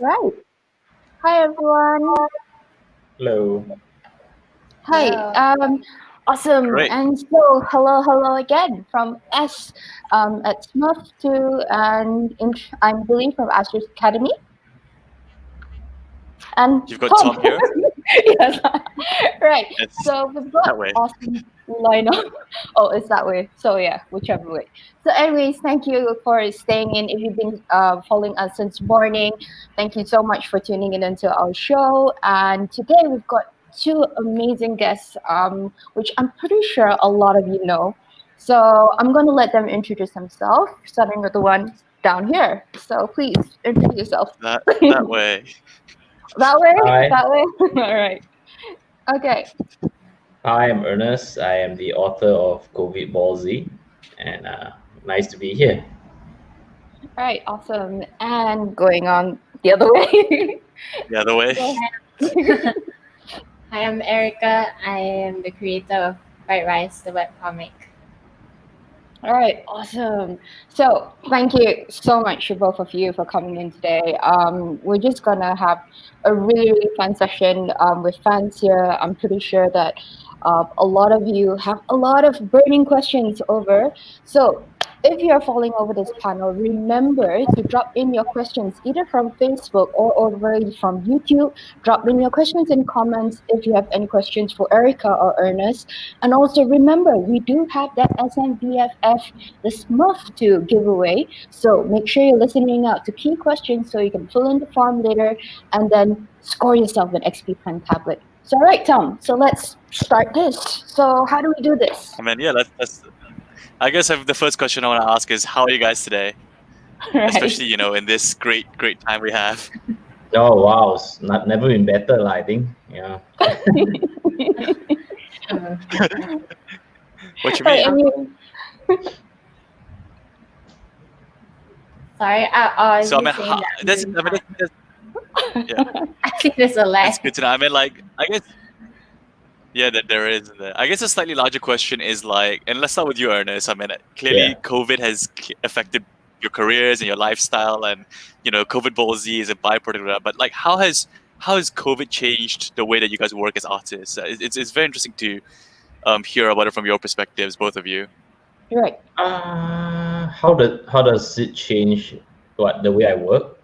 Right. Hi, everyone. Hello. Hi. Hello. Awesome. Great. And so, hello again from S at Smurf to I'm Billie from Asterisk Academy. And You've got Tom here. Yes. Right. It's So we've got that way. awesome lineup. Oh, it's that way. So yeah, whichever way. So, anyways, thank you for staying in. If you've been following us since morning, thank you so much for tuning in into our show. And today we've got two amazing guests, which I'm pretty sure a lot of you know. So I'm going to let them introduce themselves, starting with the one down here. So please introduce yourself. That way. That way? Hi. That way? All right. Okay. Hi, I'm Ernest. I am the author of Covidball Z, and nice to be here. All right. Awesome. And going on the other way. The other way. Hi, I'm Erica. I am the creator of Fried Rice, the webcomic. All right. Awesome. So thank you so much to both of you for coming in today. We're just gonna have a really fun session with fans here. I'm pretty sure that a lot of you have a lot of burning questions over. So if you are following over this panel, remember to drop in your questions either from Facebook or over from YouTube. Drop in your questions in comments if you have any questions for Erica or Ernest. And also remember, we do have that SMVFF, the Smurf 2 giveaway. So make sure you're listening out to key questions so you can fill in the form later and then score yourself an XP Pen tablet. So, all right, Tom. So let's start this. So, how do we do this? I mean, yeah. That's. I guess the first question I want to ask is, how are you guys today? Right. Especially in this great time we have. Oh wow, it's never been better, I think. Yeah. What you Right, mean? and you, Sorry, I was So I mean, saying how, that. that's, I mean, yeah, I think there's a lag. that's good to know. I mean, like, I guess. Yeah, that there is. I guess a slightly larger question is like, and let's start with you, Ernest. I mean, clearly Yeah. COVID has affected your careers and your lifestyle, and Covidball Z is a byproduct of that. But like, how has COVID changed the way that you guys work as artists? It's very interesting to hear about it from your perspectives, both of you. you're right. How does it change the way I work?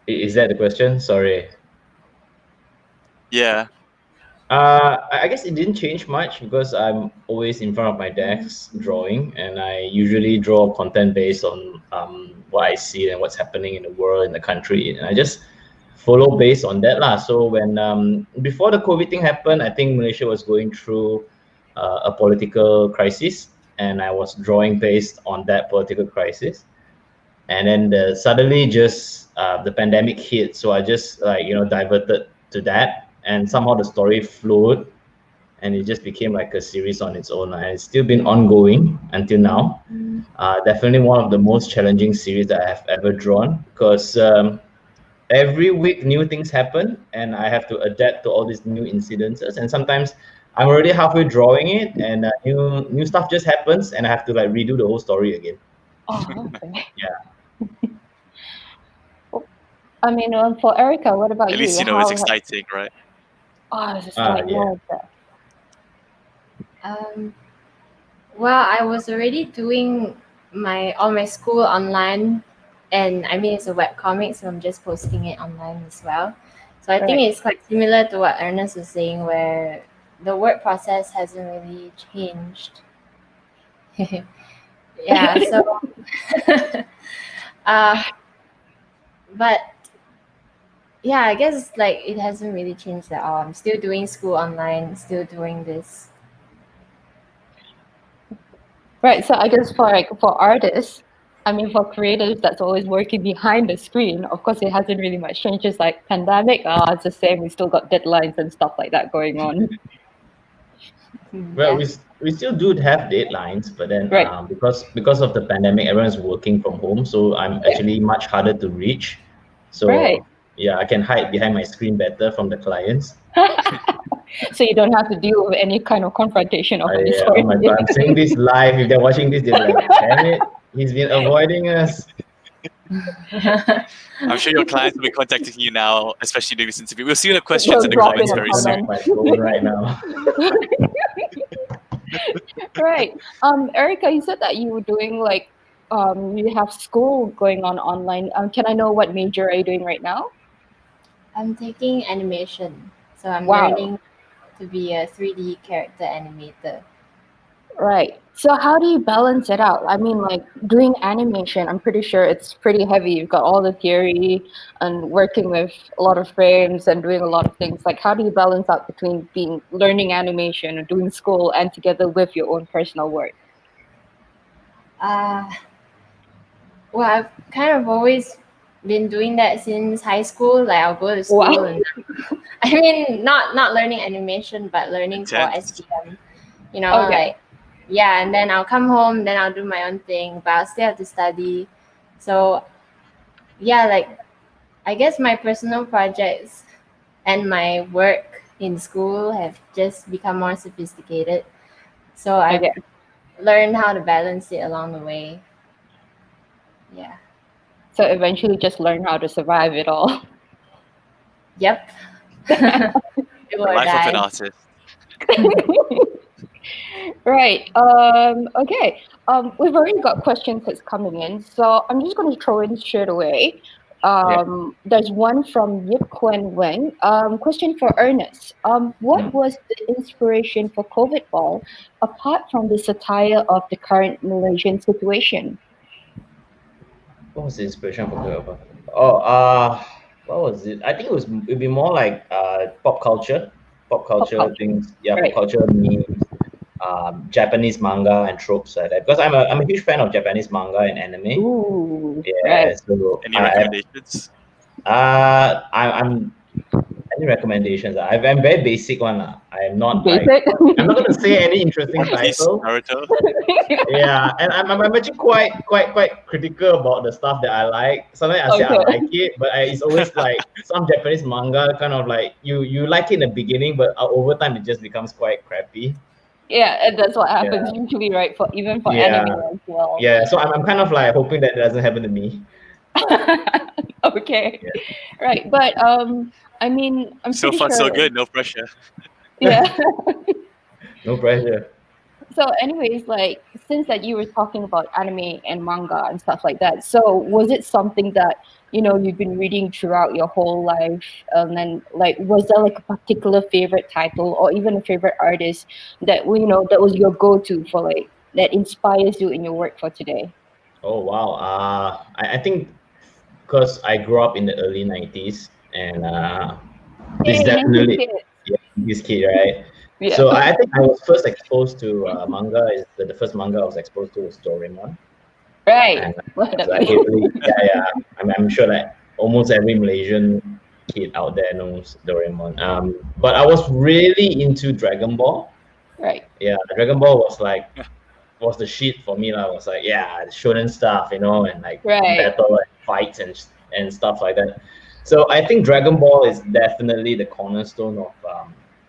Is that the question? Sorry. Yeah. I guess it didn't change much because I'm always in front of my desk drawing, and I usually draw content based on what I see and what's happening in the world, in the country, and I just follow based on that lah. So when before the COVID thing happened, I think Malaysia was going through a political crisis, and I was drawing based on that political crisis. And then suddenly just the pandemic hit, so I just diverted to that, and somehow the story flowed, and it just became like a series on its own, and it's still been ongoing until now. Definitely one of the most challenging series that I have ever drawn, because every week new things happen and I have to adapt to all these new incidences, and sometimes I'm already halfway drawing it and new stuff just happens and I have to like redo the whole story again. Oh, okay. Yeah. I mean, for Erica, what about you? At least it's exciting, right? Oh, it's like yeah. more of that. Well, I was already doing all my school online, and I mean it's a webcomic, so I'm just posting it online as well. So I think Right. it's quite similar to what Ernest was saying, where the work process hasn't really changed. Yeah, so but yeah, I guess like it hasn't really changed at all. I'm still doing school online, still doing this. Right. So I guess for artists, I mean for creatives that's always working behind the screen, of course it hasn't really much changed. Just like pandemic, it's the same. We still got deadlines and stuff like that going on. Well, we still do have deadlines, but then Right. because of the pandemic, everyone's working from home, so I'm actually much harder to reach. So Right. yeah, I can hide behind my screen better from the clients. So you don't have to deal with any kind of confrontation of any sort. Oh my god, I'm saying this live. If they're watching this, they're like, damn it, he's been avoiding us. I'm sure your clients will be contacting you now, especially during this interview. We'll see the questions They'll in the drop in comments a very soon. comment. My phone right now. Right. Erica, you said that you were doing like you have school going on online. Can I know what major are you doing right now? I'm taking animation, so I'm Wow. learning to be a 3D character animator. Right. So how do you balance it out? I mean, like doing animation, I'm pretty sure it's pretty heavy. You've got all the theory and working with a lot of frames and doing a lot of things. Like, how do you balance out between being learning animation or doing school and together with your own personal work? Well, I've kind of always been doing that since high school. Like I'll go to school Wow. and I mean not learning animation, but learning for Intense. STM. You know, Okay. like yeah, and then I'll come home, then I'll do my own thing, but I'll still have to study. So yeah, like I guess my personal projects and my work in school have just become more sophisticated. So I've Okay. learned how to balance it along the way. Yeah. So eventually just learn how to survive it all. Yep. Do The or life of an die. artist. Right. Okay. We've already got questions that's coming in, so I'm just going to throw in straight away. There's one from Yip Quen Weng. Question for Ernest. What was the inspiration for Covidball apart from the satire of the current Malaysian situation? What was the inspiration for Covidball? What was it? I think it'd be more like pop culture culture. things. Yeah, Right. pop culture memes, Japanese manga and tropes like that. Because I'm a huge fan of Japanese manga and anime. Ooh. Yeah, Right. so Any recommendations? I'm any recommendations? I'm very basic one. I'm not Basic. I'm not gonna say any interesting One Piece, title. Naruto. Yeah, and I'm actually quite critical about the stuff that I like. Sometimes I say I Okay. like it, but it's always like some Japanese manga kind of like you like it in the beginning, but over time it just becomes quite crappy. Yeah, and that's what happens usually, right? For even for Yeah. anime as well. Yeah, so I'm kind of like hoping that it doesn't happen to me. Okay. Right, but I mean, I'm So pretty far, sure. so good. No pressure. Yeah. No pressure. So, anyways, like since that you were talking about anime and manga and stuff like that, so was it something that you've been reading throughout your whole life, and then like was there like a particular favorite title or even a favorite artist that that was your go-to for like that inspires you in your work for today? Oh wow. I think because I grew up in the early 90s and this Hey, 90s definitely kids. this kid, right? Yeah. So I think I was first exposed to manga. Is the first manga I was exposed to was Doraemon. Right. And Definitely. heavily, I'm sure like almost every Malaysian kid out there knows Doraemon. But I was really into Dragon Ball. Right. Yeah, Dragon Ball was the shit for me. I was like, yeah, shonen stuff, and like Right. battle and fights and stuff like that. So I think Dragon Ball is definitely the cornerstone of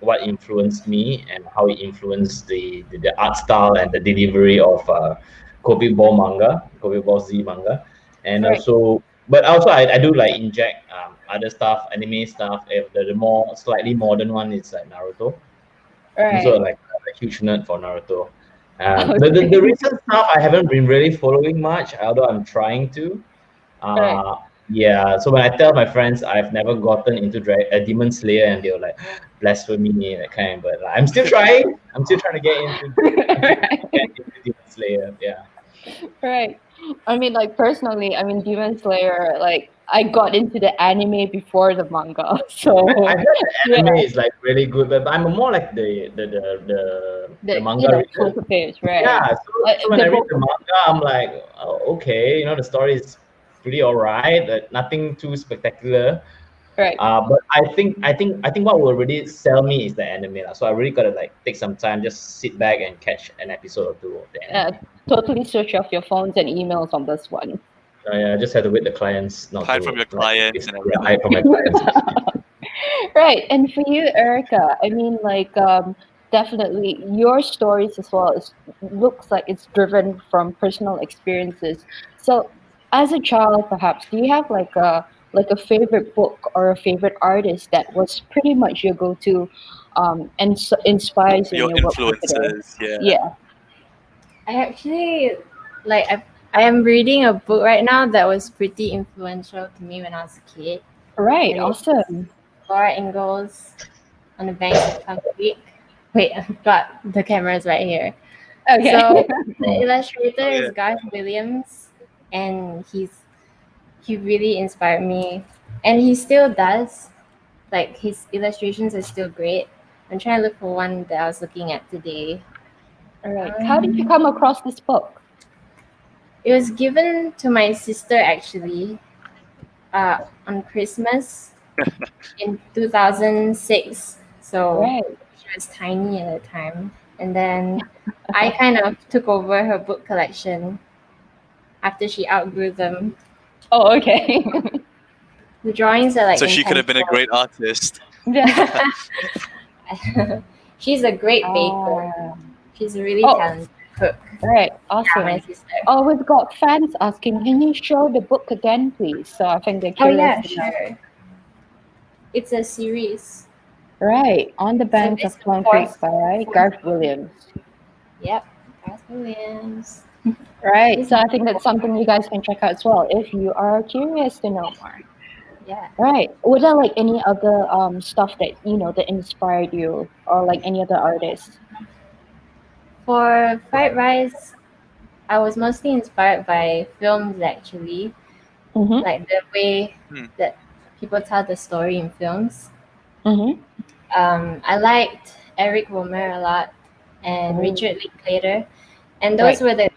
what influenced me and how it influenced the art style and the delivery of Covidball Z manga, and Right. also. But also, I do like inject other stuff, anime stuff. If the more slightly modern one is like Naruto. I'm Right. also like a huge nerd for Naruto. The recent stuff I haven't been really following much, although I'm trying to. Right. Yeah, so when I tell my friends I've never gotten into Demon Slayer, and they're like, blasphemy, that kind. But I'm still trying. I'm still trying to get into Demon Slayer. Yeah. Right. I mean, like personally, I mean, Demon Slayer, like I got into the anime before the manga, so I heard the anime is like really good, but I'm more like the manga reader. page, right? Yeah, so when the I read book- the manga, I'm like, oh, okay, the story is pretty alright, but nothing too spectacular. Right. But I think what will really sell me is the anime. So I really gotta like take some time, just sit back and catch an episode or two of the anime. Totally switch off your phones and emails on this one. Yeah, I just have to wait the clients not Hide to from your like, clients and everything. hide from my clients. Right. And for you, Erica, I mean, like, definitely your stories as well looks like it's driven from personal experiences. So as a child, perhaps, do you have like a favorite book or a favorite artist that was pretty much your go-to, and inspires you in Your your work today? influences, yeah. Yeah. I actually like I am reading a book right now that was pretty influential to me when I was a kid. Right. And it's Awesome. Laura Ingalls On the Banks of Plum Creek. Wait, I've got the cameras right here. Okay. So the illustrator Oh, is yeah. Garth Williams, and he really inspired me, and he still does. Like his illustrations are still great. I'm trying to look for one that I was looking at today. All right. How did you come across this book? It was given to my sister actually on Christmas in 2006. So Right. she was tiny at the time. And then I kind of took over her book collection after she outgrew them. Oh, okay. The drawings are like So she could have been a intentional. great artist. Yeah. She's a great baker. Ah, She's a really Oh. talented cook. right. Yeah, Awesome. my sister. Oh, we've got fans asking, can you show the book again, please? So I think they're Oh curious. yeah, to know. sure. It's a series. Right. On the Banks it's of the Plum fourth- Creek by Garth Williams. Yep, Garth Williams. Right. So I think that's something you guys can check out as well if you are curious to know more. Yeah. Right. Were there like any other stuff that that inspired you, or like any other artists? For Fried Rice, I was mostly inspired by films actually, Mm-hmm. like the way Hmm. that people tell the story in films. Mm-hmm. I liked Eric Romer a lot and Oh. Richard Linklater, and those were the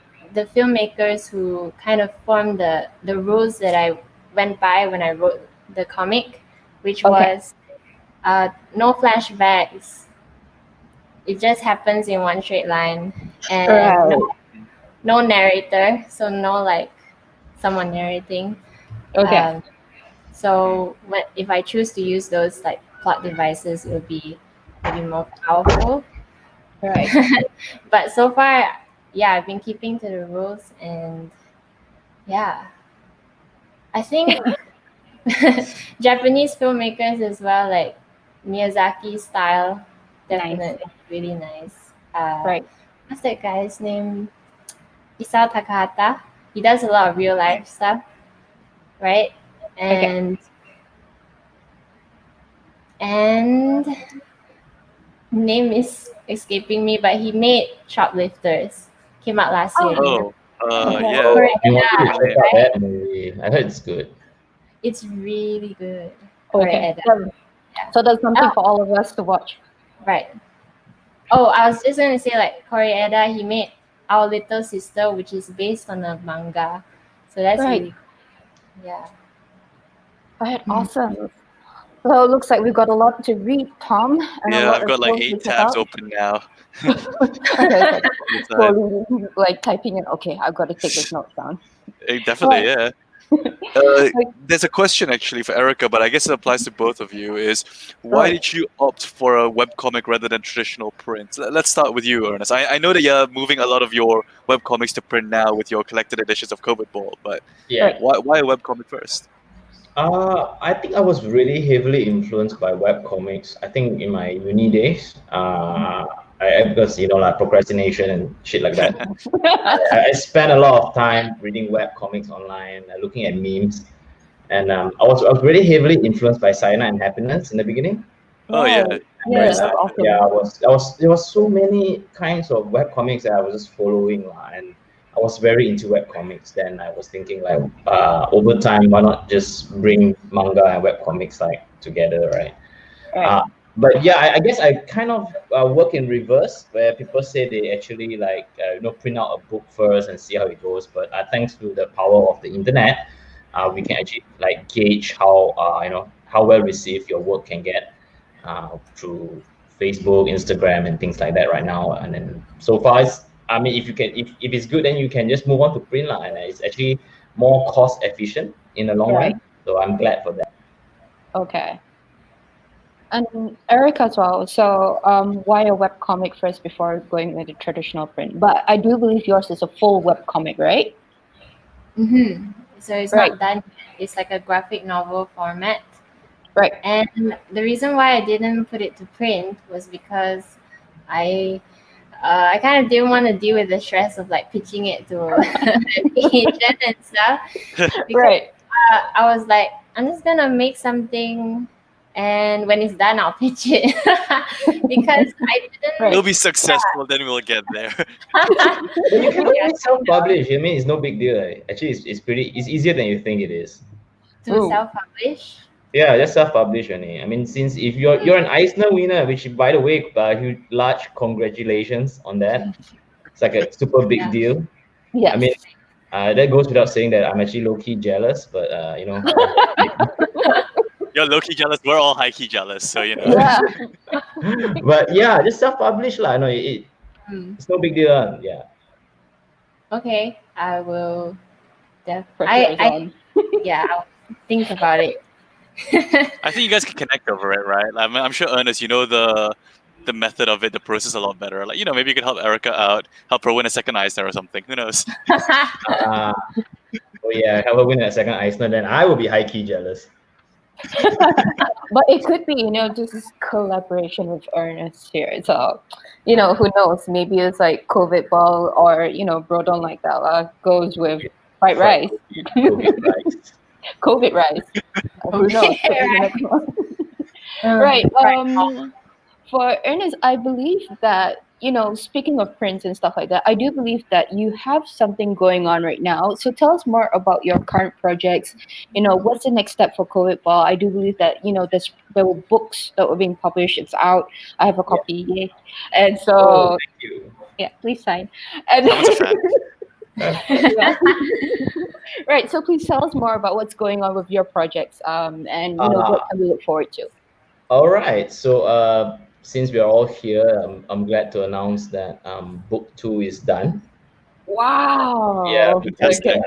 filmmakers who kind of formed the rules that I went by when I wrote the comic, which Okay. was no flashbacks. It just happens in one straight line, and Right. no narrator, so no like someone narrating. Okay. So if I choose to use those like plot devices, it will be maybe more powerful. Right. But so far, yeah, I've been keeping to the rules, and yeah, I think Japanese filmmakers as well, like Miyazaki style, definitely really nice. Right. What's that guy's name? Isao Takahata. He does a lot of real life stuff, right? And name is escaping me, but he made Shoplifters. Came out last year. Oh, Okay. yeah. Oh, you want Yeah, to check out that movie? I heard it's good. It's really good. Okay. Koreeda. So that's something for all of us to watch. Right. Oh, I was just gonna say like Koreeda, he made Our Little Sister, which is based on a manga. So that's Right. really cool. Yeah. Right. Awesome. So it looks like we've got a lot to read, Tom. And a Yeah, lot I've of got like films to 8 check tabs out. open now. Okay. It's, Slowly, like typing in. Okay, I've got to take this note down. definitely, Right. yeah. There's a question actually for Erica, but I guess it applies to both of you. Is why Right. did you opt for a webcomic rather than traditional print? Let's start with you, Ernest. I know that you're moving a lot of your webcomics to print now with your collected editions of Covidball, but Yeah. why a webcomic first? I think I was really heavily influenced by webcomics. I think in my uni days, because like procrastination and shit like that. I spent a lot of time reading webcomics online, looking at memes, and I was really heavily influenced by Sayana and Happiness in the beginning. Oh yeah, Right. Yeah, that's awesome. Yeah, there was so many kinds of webcomics that I was just following, and I was very into webcomics. Then I was thinking like, over time, why not just bring manga and webcomics like together, right? Right. But yeah, I guess I kind of work in reverse, where people say they actually like print out a book first and see how it goes. But thanks to the power of the internet, we can actually like gauge how how well received your work can get through Facebook, Instagram, and things like that right now. And then so far, if it's good, then you can just move on to print lah, and it's actually more cost efficient in the long Right. run. So I'm glad for that. Okay. And Erica as well. So why a webcomic first before going with the traditional print? But I do believe yours is a full webcomic, right? Mm-hmm. so it's Right. not done yet. It's like a graphic novel format. Right. And the reason why I didn't put it to print was because I kind of didn't want to deal with the stress of like pitching it to an agent and stuff. Because Right. I was like, I'm just gonna make something, and when it's done, I'll pitch it. Because I didn't. Right. We'll be successful, then we'll get there. But you can Yeah. always self-publish. I mean, it's no big deal. Actually, it's easier than you think it is. To Ooh. self-publish. Yeah, just self-publish only. I mean, since if you're an Eisner winner, which by the way, huge, large congratulations on that. It's like a super big Yeah. deal. Yes. I mean, that goes without saying that I'm actually low-key jealous, but you know. You're low-key jealous. We're all high-key jealous. So, you know. Yeah. But yeah, just self-publish lah. No, it's no big deal. Yeah. Okay, I will. Pressure's on. Yeah, I'll think about it. I think you guys can connect over it, right? Like, I'm sure, Ernest, you know the method of it, the process a lot better. Like, you know, maybe you could help Erica out, help her win a second Eisner or something. Who knows? Oh yeah, if I win a second Eisner, then I will be high-key jealous. But it could be, just this collaboration with Ernest here. So, who knows? Maybe it's like Covidball or, Bro Don't Like That goes with fried rice. COVID rice. COVID rice. Who knows? Right. For Ernest, I believe that, speaking of prints and stuff like that, I do believe that you have something going on right now. So tell us more about your current projects. What's the next step for Covidball? I do believe that, there were books that were being published. It's out. I have a copy. Yay. And so, Oh, thank you. yeah, please sign. And Someone's a fan. yeah. Right. So please tell us more about what's going on with your projects, and what can we look forward to. All right. So since we are all here, I'm glad to announce that book 2 is done. Wow. Yeah, Okay.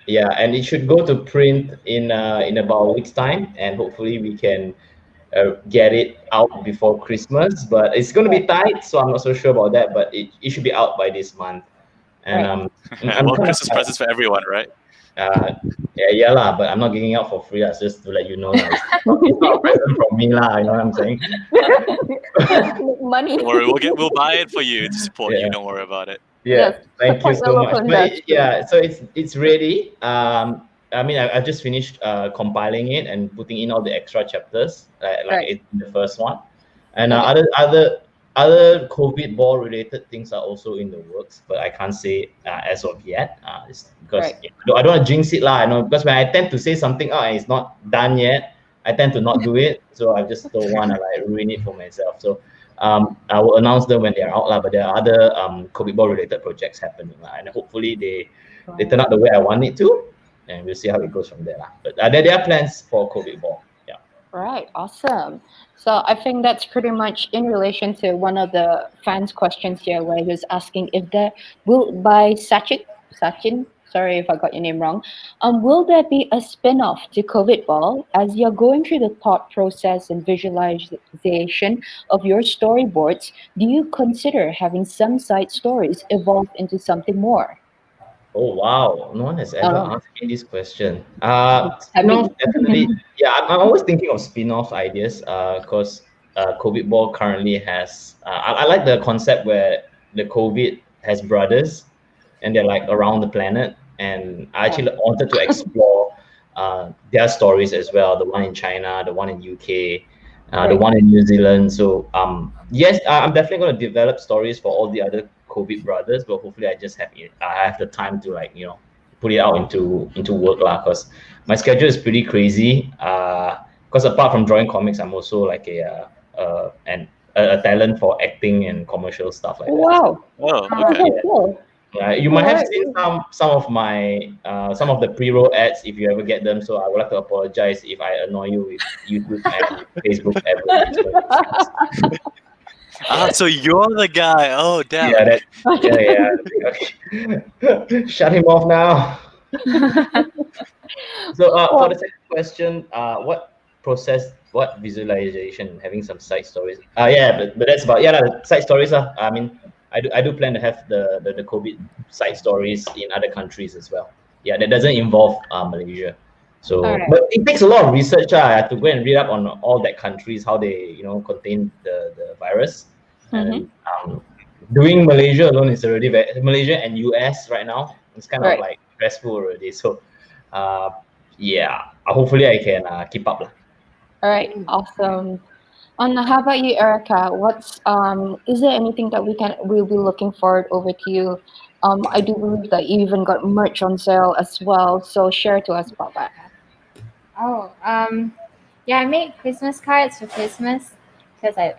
Yeah, and it should go to print in about a week's time, and hopefully we can get it out before Christmas. But it's going to be tight, so I'm not so sure about that. But it should be out by this month. And I'm Well, kind Christmas presents for everyone, right? yeah lah, but I'm not giving out for free. That's just to let you know. It's not a present from me lah. You know what I'm saying? Money. Don't worry, we'll buy it for you to support Yeah. you. Don't worry about it. Yeah, Yes, thank you support so the much. local But industry. yeah, so it's ready. I mean, I've just finished compiling it and putting in all the extra chapters, like Right. it's in the first one, and Okay. other Covidball related things are also in the works, but I can't say as of yet. It's because Right. I don't want to jinx it lah. I know, because when I tend to say something out and it's not done yet, I tend to not do it. So I just don't want to like ruin it for myself. So I will announce them when they're out lah. But there are other Covidball related projects happening lah, and hopefully they turn out the way I want it to, and we'll see how it goes from there lah. But there are plans for Covidball. Yeah. Right. Awesome. So I think that's pretty much in relation to one of the fans' questions here, where he was asking if there will by Sachin. Sorry if I got your name wrong. Will there be a spin-off to Covidball as you're going through the thought process and visualization of your storyboards? Do you consider having some side stories evolve into something more? Oh wow, no one has ever asked me this question. I Spin-off, mean- definitely. Yeah, I'm always thinking of spin-off ideas. Because Covidball currently has. I like the concept where the COVID has brothers, and they're like around the planet. And I actually wanted to explore their stories as well. The one in China, the one in UK, the one in New Zealand. So yes, I'm definitely going to develop stories for all the other COVID brothers, but hopefully I have the time to put it out into work lah. Because my schedule is pretty crazy. Because apart from drawing comics, I'm also like a talent for acting and commercial stuff like that. Wow. Oh, That's okay. so cool. You might have seen some of my some of the pre-roll ads if you ever get them. So I would like to apologize if I annoy you with YouTube and Facebook advertisements. So you're the guy. Oh, damn. Yeah. Okay. Shut him off now. So for the second question, what visualization, having some side stories? But that's about the side stories. I mean, I do plan to have the COVID side stories in other countries as well. yeah, that doesn't involve Malaysia. So, Alright. but it takes a lot of research. I have to go and read up on all that countries, how they, contain the virus. And doing Malaysia alone is already Malaysia and US right now. It's kind of Right. like stressful already. So, yeah, hopefully I can keep up. All right, awesome. How about you, Erica? Is there anything that we'll be looking forward over to you? I do believe that you even got merch on sale as well, so share to us about that. Oh, yeah, I make Christmas cards for Christmas because I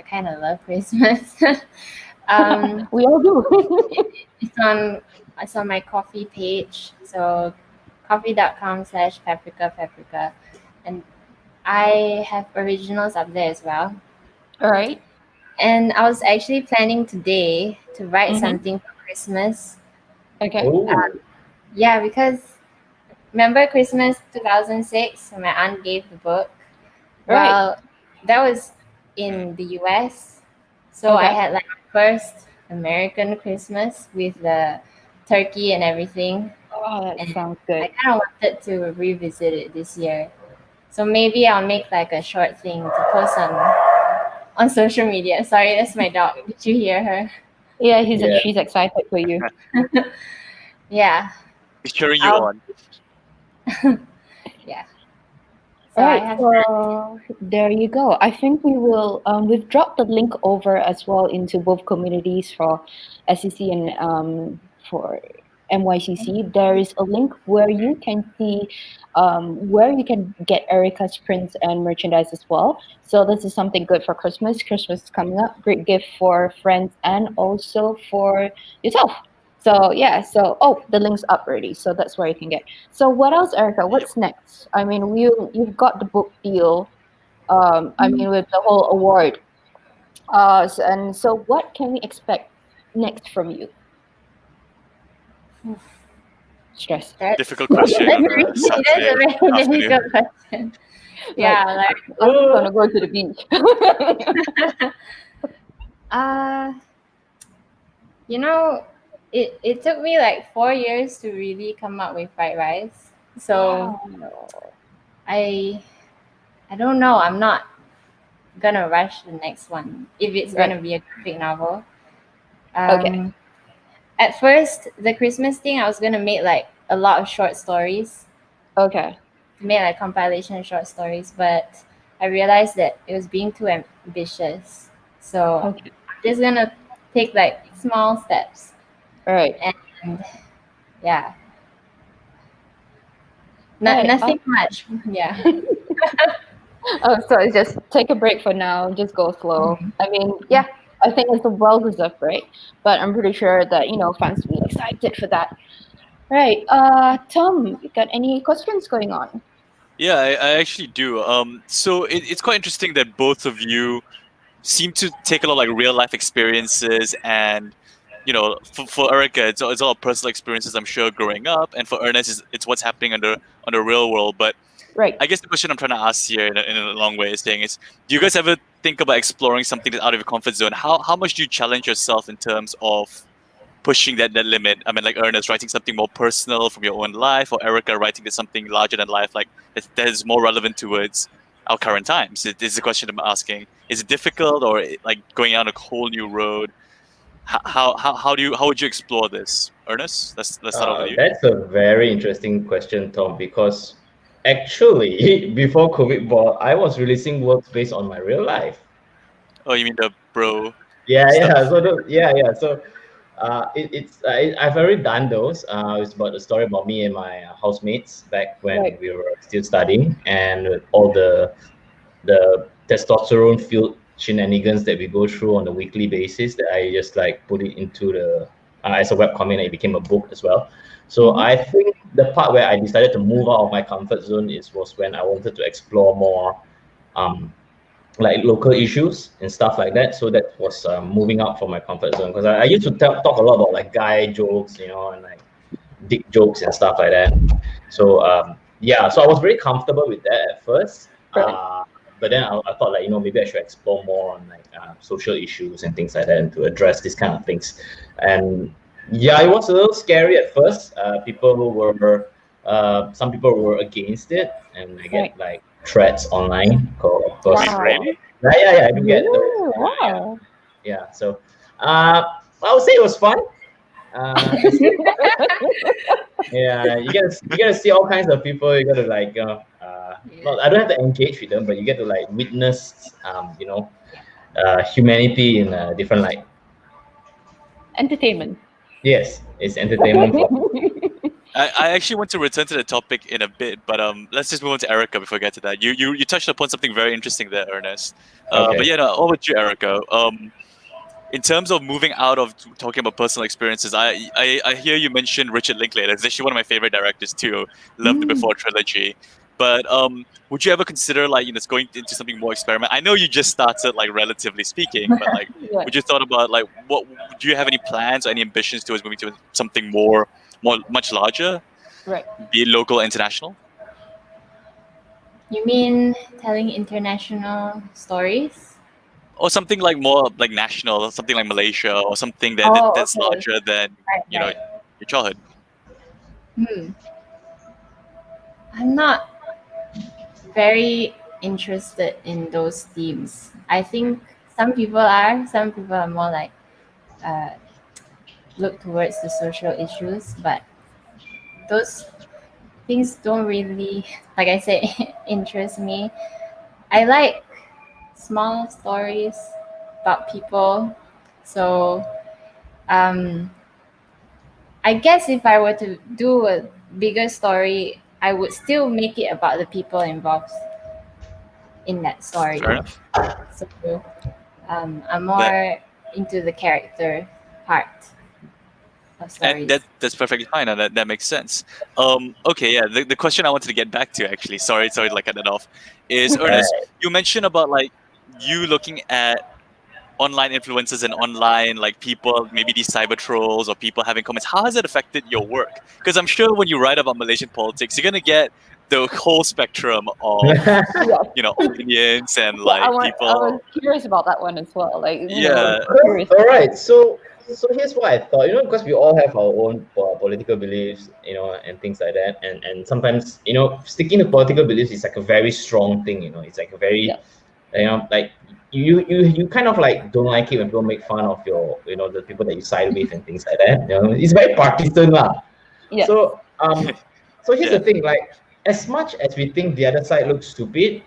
kind of love Christmas. We all do. It's on my coffee page, so coffee.com/paprika, and I have originals up there as well. All right. And I was actually planning today to write Mhm. something for Christmas. Okay. Oh, Yeah, because remember Christmas 2006 when my aunt gave the book? Right. Well, that was in the US. So I Okay. had like my first American Christmas with the turkey and everything. Oh, that And sounds I good. kind of wanted to revisit it this year. So maybe I'll make like a short thing to post on social media. Sorry, that's my dog. Did you hear her? Yeah, Yeah. she's excited for you. Yeah. He's cheering you I'll- on. Yeah. All So I right, have so there you go. I think we've dropped the link over as well into both communities for SEC and for NYCC. There is a link where you can see where you can get Erica's prints and merchandise as well. So this is something good for Christmas. Christmas is coming up. Great gift for friends and also for yourself. So yeah, the link's up already, so that's where you can get. So what else, Erica? What's next? I mean, you've got the book deal. I mean, with the whole award. And so what can we expect next from you? Stress. that. Difficult question on a It is Saturday a very afternoon. difficult question. Yeah, like I'm just gonna go to the beach. you know, it took me like 4 years to really come up with fried rice. So I don't know. I'm not gonna rush the next one if it's gonna be a graphic novel. Okay. At first, the Christmas thing, I was gonna make like a lot of short stories, Okay. make like compilation short stories, but I realized that it was being too ambitious. So Okay. I'm just gonna take like small steps. All right. And yeah, Right, nothing much. Yeah. Oh, so it's just take a break for now. Just go slow. I mean, yeah, I think it's a well-deserved break, but I'm pretty sure that fans will be excited for that. Right. Tom, you got any questions going on? Yeah, I actually do. So it's quite interesting that both of you seem to take a lot of like real life experiences, and for Erica, it's all personal experiences, I'm sure, growing up, and for Ernest, it's what's happening on the real world. But Right. I guess the question I'm trying to ask here in a long way is saying is, do you guys ever think about exploring something that's out of your comfort zone? How much do you challenge yourself in terms of pushing that limit? I mean, like Ernest writing something more personal from your own life, or Erica writing something larger than life, like that is more relevant towards our current times. This is the question I'm asking. Is it difficult, or like going on a whole new road? How would you explore this, Ernest? Let's start off with you. That's a very interesting question, Tom, because actually, before Covidball, I was releasing works based on my real life. Oh, you mean the bro? Yeah. stuff. So I've already done those. It's about a story about me and my housemates back when Right. we were still studying, and with all the testosterone filled shenanigans that we go through on a weekly basis, that I just like put it into the as a webcomic, and it became a book as well. So I think the part where I decided to move out of my comfort zone was when I wanted to explore more like local issues and stuff like that. So that was moving out from my comfort zone, because I used to talk a lot about like guy jokes, and like dick jokes and stuff like that. So so I was very comfortable with that at first. Right. But then I thought like maybe I should explore more on like social issues and things like that, and to address these kind of things. And Yeah, it was a little scary at first. Some people were against it, and I get like threats online. Of course. Wait, Wow. really? Yeah, I do get those. Wow. Yeah. So, I would say it was fun. It's, yeah, you gotta see all kinds of people. You gotta like, not, I don't have to engage with them, but you get to like witness, humanity in a different light. Entertainment. Yes, it's entertainment. I actually want to return to the topic in a bit, but let's just move on to Erica before we get to that. You touched upon something very interesting there, Ernest. Okay. But yeah, no, over to you, Erica. In terms of moving out of talking about personal experiences, I hear you mention Richard Linklater. He's actually one of my favorite directors too. Loved the Before trilogy. But would you ever consider like going into something more experimental? I know you just started, like relatively speaking, but like, Yeah. would you thought about like what? Do you have any plans or any ambitions towards moving to something much larger, Right. be it local, or international? You mean telling international stories? Or something like more like national, something like Malaysia, or something that's Okay. larger than Right, right. your childhood. I'm not very interested in those themes. I think some people are. Some people are more like look towards the social issues, but those things don't really, like I said, interest me. I like small stories about people. So I guess if I were to do a bigger story, I would still make it about the people involved in that story. Fair enough. So I'm more into the character part of stories. And that's perfectly fine, and that makes sense. Okay, yeah. The question I wanted to get back to, actually, sorry, like cut it off, is Ernest. You mentioned about like you looking at online influencers and online like people, maybe these cyber trolls or people having comments. How has it affected your work? Because I'm sure when you write about Malaysian politics, you're gonna get the whole spectrum of opinions and like I people. was curious about that one as well. Like, Yeah. curious. All right. So here's what I thought. Because we all have our own political beliefs, and things like that. And sometimes, sticking to political beliefs is like a very strong thing. It's like a very, like you kind of like don't like it when people make fun of your, the people that you side with and things like that. It's very partisan lah. Yeah. So here's the thing. Like, as much as we think the other side looks stupid,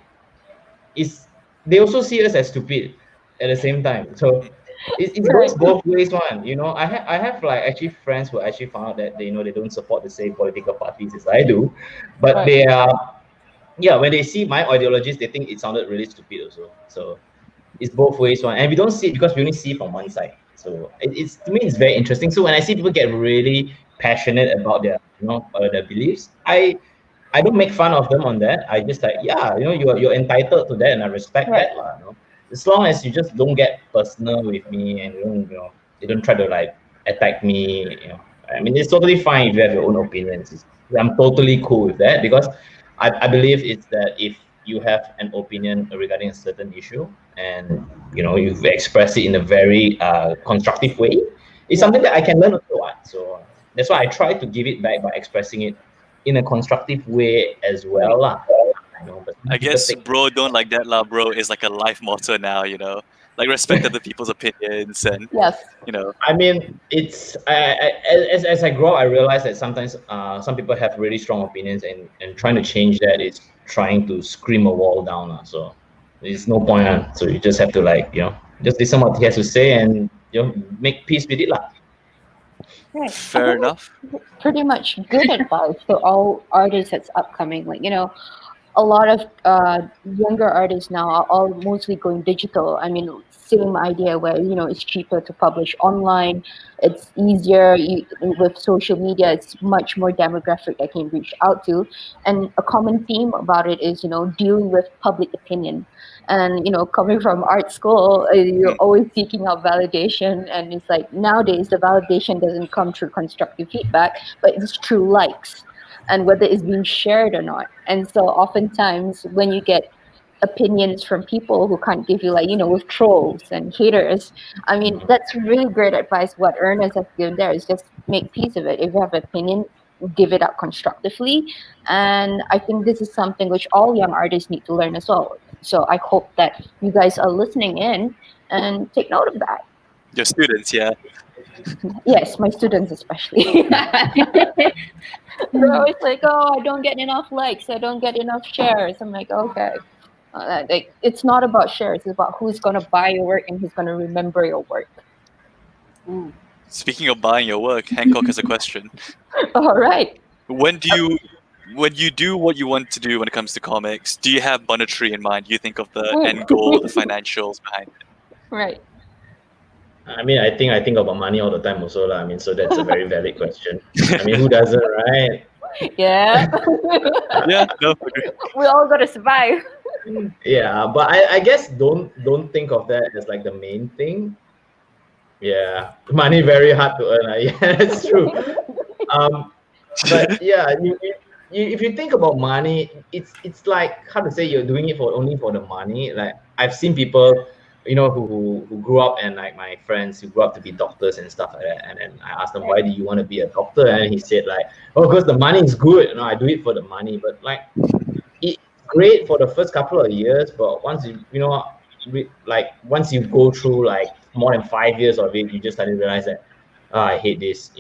they also see us as stupid at the same time. So it goes both ways, one. I have like actually friends who actually found out that they don't support the same political parties as I do, but they are, when they see my ideologies, they think it sounded really stupid also. So it's both ways, one, and we don't see it because we only see from one side. So it's to me it's very interesting. So when I see people get really passionate about their their beliefs, I don't make fun of them on that. I just like, you're entitled to that, and I respect that. As long as you just don't get personal with me and you don't try to like attack me. I mean, it's totally fine if you have your own opinions. I'm totally cool with that, because I believe it's that if you have an opinion regarding a certain issue and you've expressed it in a very constructive way, it's something that I can learn also. So that's why I try to give it back by expressing it in a constructive way as well. I guess bro don't like that lah, bro, is like a life motto now, like respect other people's opinions and I mean, it's as I grow up, I realize that sometimes some people have really strong opinions, and trying to change that is trying to scream a wall down. So there's no point. So you just have to like just listen what he has to say and make peace with it lah. Right. Fair enough. Pretty much good advice for all artists that's upcoming. Like, a lot of younger artists now are all mostly going digital. I mean, same idea where, it's cheaper to publish online. It's easier with social media. It's much more demographic that can reach out to. And a common theme about it is, dealing with public opinion. And, coming from art school, you're always seeking out validation. And it's like nowadays, the validation doesn't come through constructive feedback, but it's through likes and whether it's being shared or not. And so oftentimes when you get opinions from people who can't give you, like, with trolls and haters. I mean, that's really great advice. What Ernest has given there is just make peace of it. If you have an opinion, give it out constructively. And I think this is something which all young artists need to learn as well. So I hope that you guys are listening in and take note of that. Your students, yeah. Yes, my students especially. They're always like, "Oh, I don't get enough likes. I don't get enough shares." I'm like, okay. Like, it's not about shares. It's about who's going to buy your work and who's going to remember your work. Speaking of buying your work, Hancock has a question. All right. When you do what you want to do when it comes to comics, do you have monetary in mind? Do you think of the end goal, the financials behind it? Right. I mean, I think about money all the time also lah. I mean, so that's a very valid question. I mean, who doesn't, right? Yeah. Yeah, no, agree. We all got to survive. Yeah, but I guess don't think of that as like the main thing. Yeah, money very hard to earn. Yeah, that's true. But yeah, if you think about money, it's like, how to say, you're doing it only for the money. Like, I've seen people, who grew up, and like my friends who grew up to be doctors and stuff like that. And then I asked them, why do you want to be a doctor? And he said like, oh, because the money is good. I do it for the money. But like, it's great for the first couple of years, but once once you go through like more than 5 years of it, you just suddenly realize that, I hate this.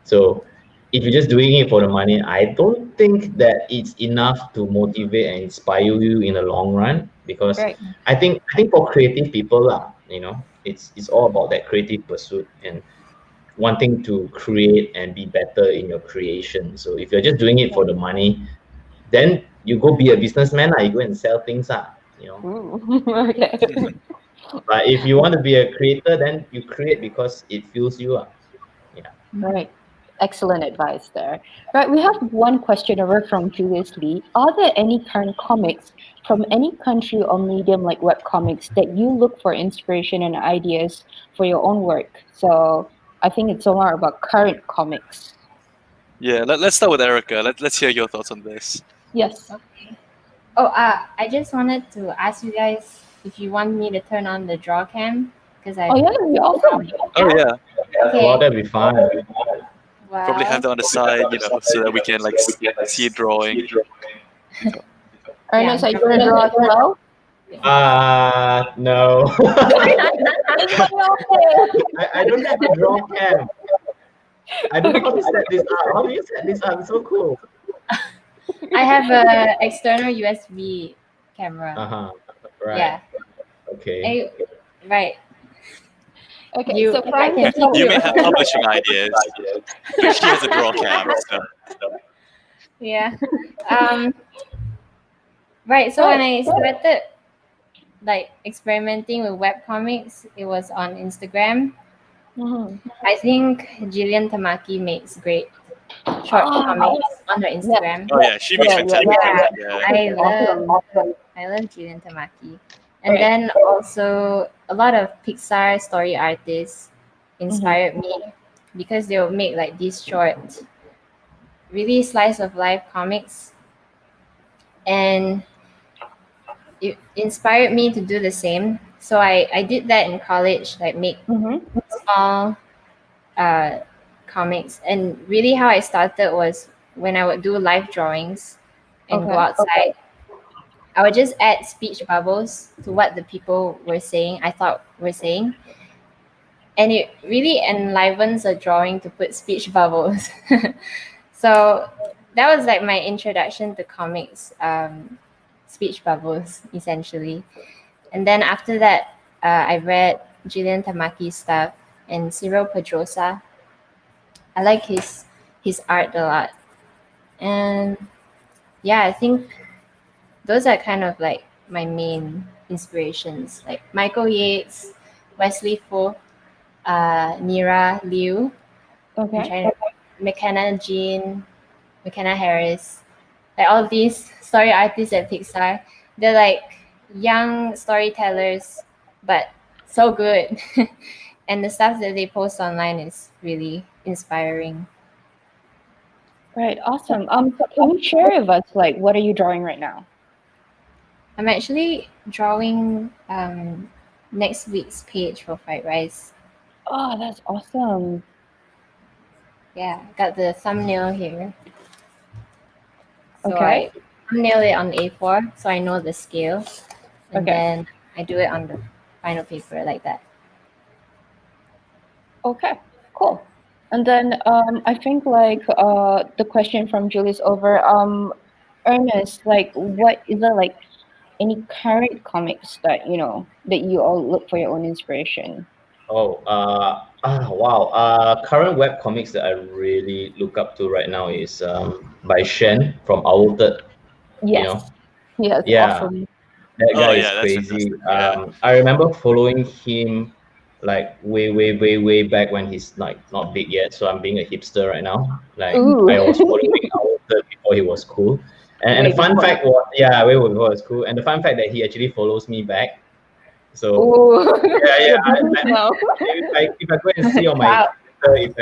So if you're just doing it for the money, I don't think that it's enough to motivate and inspire you in the long run. Because Right. I think for creative people, it's all about that creative pursuit and wanting to create and be better in your creation. So if you're just doing it for the money, then you go be a businessman, you go and sell things, Okay. But if you want to be a creator, then you create because it fuels you up. Right. Excellent advice there. Right. We have one question over from Julius Lee. Are there any current comics from any country or medium like webcomics that you look for inspiration and ideas for your own work? So I think it's more about current comics. Yeah, let's start with Erica. Let's hear your thoughts on this. Yes. Oh, I just wanted to ask you guys if you want me to turn on the draw cam, because I. Oh, yeah, that'd be awesome. Oh yeah, Okay. Well, that'd be fun. Well, probably have that on the side, so that we can like see it drawing. Ernest, Yeah. are you going to draw as well? No. Okay. I don't have a draw cam. I don't know how to set this up. How do you set this up? It's so cool. I have a external USB camera. Right. Yeah. Okay. Right. Okay, You- so Frank I can can see You may have publishing ideas. She has a draw cam. So. Yeah. Right. So when I started like experimenting with webcomics, it was on Instagram. I think Jillian Tamaki makes great short comics on her Instagram. Oh yeah, she makes Yeah, fantastic. yeah. Yeah. I love Jillian Tamaki. And then also a lot of Pixar story artists inspired me because they would make like these short, really slice of life comics. And it inspired me to do the same. So I did that in college, like make small comics. And really how I started was when I would do live drawings and go outside. I would just add speech bubbles to what the people were saying, I thought were saying. And it really enlivens a drawing to put speech bubbles. So that was like my introduction to comics, speech bubbles, essentially. And then after that, I read Jillian Tamaki's stuff and Cyril Pedrosa. I like his art a lot. And yeah, I think those are kind of like my main inspirations, like Michael Yates, Wesley Fo, Nira Liu, McKenna Jean, McKenna Harris, like all these story artists at Pixar. They're like young storytellers, but so good. And the stuff that they post online is really inspiring. Right, awesome. Can you share with us, like, what are you drawing right now? I'm actually drawing next week's page for Fried Rice. Oh, that's awesome. Yeah, got the thumbnail here. So Okay. I thumbnail it on A4 so I know the scale. And Okay. then I do it on the final paper like that. Okay, cool. And then I think like the question from Julie's over. Ernest, like what is there like any current comics that that you all look for your own inspiration? Oh, wow. Current web comics that I really look up to right now is by Shen from Owlted. You Yes. know, Yes, yeah, awesome. that Oh guy is yeah, that's crazy. fantastic. Yeah. I remember following him like way back when he's like not big yet. So I'm being a hipster right now. Like Ooh. I was following Owlted before he was cool. And Way the fun before. fact was, yeah, way before it was cool. And the fun fact that he actually follows me back. So Ooh. yeah, You're buddies now. if I go and see on my Wow. Twitter, if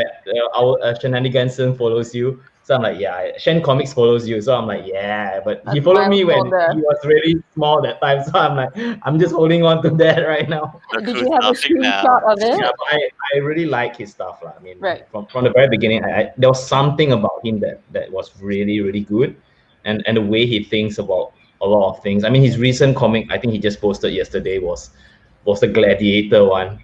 our Shenaniganson follows you, so I'm like, yeah, Shen Comics follows you, so I'm like, yeah, but he That's followed me when milestone there. he was really small that time, so I'm like, I'm just holding on to that right now. Look Did who's you have a laughing now. screenshot of it? Yeah, but I really like his stuff, lah. I mean, Right. from the very beginning, there was something about him that was really good, and the way he thinks about a lot of things. I mean, his recent comic, I think he just posted yesterday, was the Gladiator one.